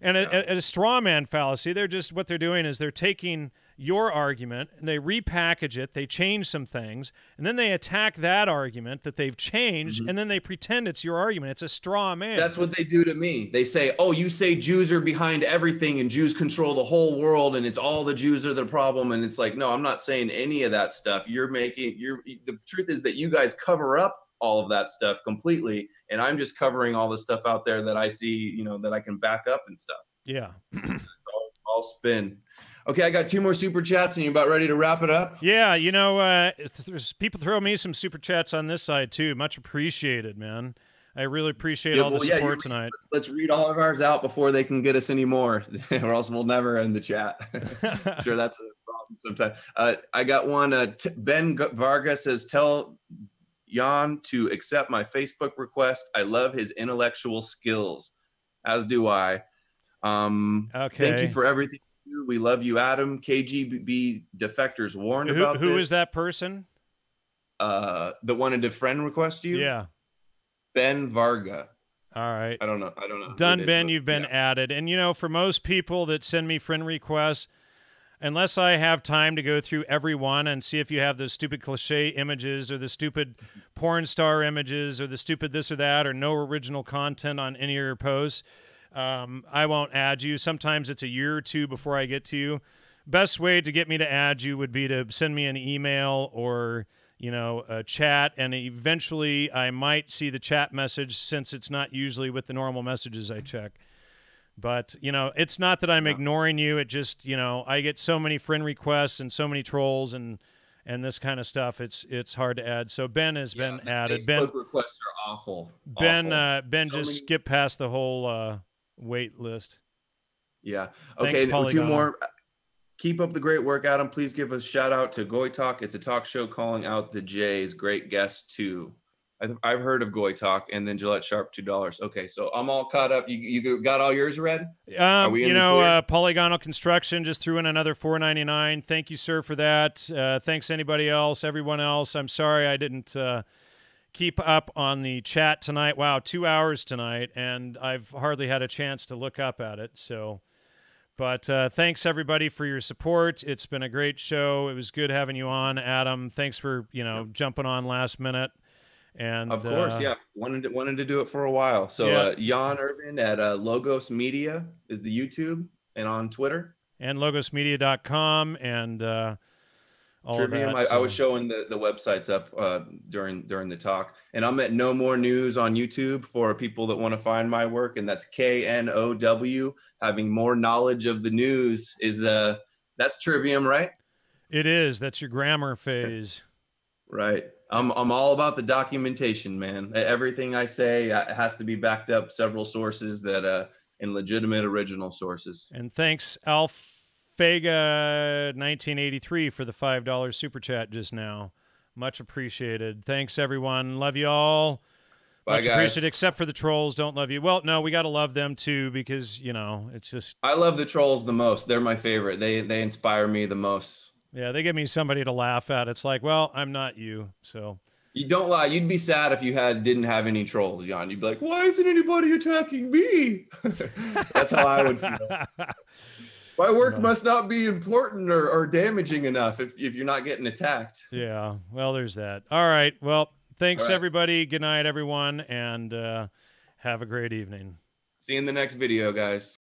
and a straw man fallacy, what they're doing is they're taking your argument and they repackage it, they change some things, and then they attack that argument that they've changed, and then they pretend it's your argument. It's a straw man. That's what they do to me. They say, oh, you say Jews are behind everything and Jews control the whole world and it's all the Jews are the problem. And it's like, no, I'm not saying any of that stuff. The truth is that you guys cover up all of that stuff completely, and I'm just covering all the stuff out there that I see, that I can back up and stuff. Yeah. All spin. Okay, I got 2 more super chats, and you're about ready to wrap it up? Yeah, there's people throw me some super chats on this side, too. Much appreciated, man. I really appreciate all the support tonight. Let's read all of ours out before they can get us any more, or else we'll never end the chat. I'm sure that's a problem sometimes. I got one. Ben Vargas says, Jan to accept my Facebook request. I love his intellectual skills, as do I. Thank you for everything you do. We love you, Adam. KGB defectors warned about this. Who is that person? That wanted to friend request you? Yeah. Ben Varga. All right. I don't know. Done, Ben, you've been added. And, you know, for most people that send me friend requests, unless I have time to go through every one and see if you have the stupid cliche images or the stupid porn star images or the stupid this or that or no original content on any of your posts, I won't add you. Sometimes it's a year or two before I get to you. Best way to get me to add you would be to send me an email or, you know, a chat, and eventually I might see the chat message since it's not usually with the normal messages I check. But, you know, it's not that I'm ignoring you. It just, you know, I get so many friend requests and so many trolls and this kind of stuff. It's hard to add. So Ben has been added. Facebook requests are awful. Ben just skipped past the whole wait list. Yeah. Thanks, okay, two more. Keep up the great work, Adam. Please give a shout out to Goy Talk. It's a talk show calling out the Jays. Great guest too. I've heard of Goy Talk, and then Gillette Sharp $2. Okay, so I'm all caught up. You got all yours read? Are we in the clear? Polygonal Construction just threw in another $4.99. Thank you, sir, for that. Thanks anybody else, everyone else. I'm sorry I didn't keep up on the chat tonight. Wow, 2 hours tonight, and I've hardly had a chance to look up at it. So, but thanks everybody for your support. It's been a great show. It was good having you on, Adam. Thanks for jumping on last minute. And of course, wanted to do it for a while. So Jan Irvin at Logos Media is the YouTube and on Twitter and logosmedia.com and all Trivium. of that. I was showing the websites up during the talk, and I'm at No More News on YouTube for people that want to find my work, and that's KNOW. Having more knowledge of the news is that's Trivium, right? It is. That's your grammar phase. Right. I'm all about the documentation, man. Everything I say has to be backed up several sources that in legitimate original sources. And thanks, Alfega 1983 for the $5 super chat just now. Much appreciated. Thanks everyone. Love you all. Bye, Much guys. appreciated, except for the trolls. Don't love you. Well, no, we got to love them too because, it's just. I love the trolls the most. They're my favorite. They inspire me the most. Yeah, they give me somebody to laugh at. It's like, well, I'm not you, so. You don't lie. You'd be sad if you didn't have any trolls, Jan. You'd be like, why isn't anybody attacking me? That's how I would feel. My work must not be important or damaging enough if you're not getting attacked. Yeah, well, there's that. All right. Well, thanks, everybody. Good night, everyone, and have a great evening. See you in the next video, guys.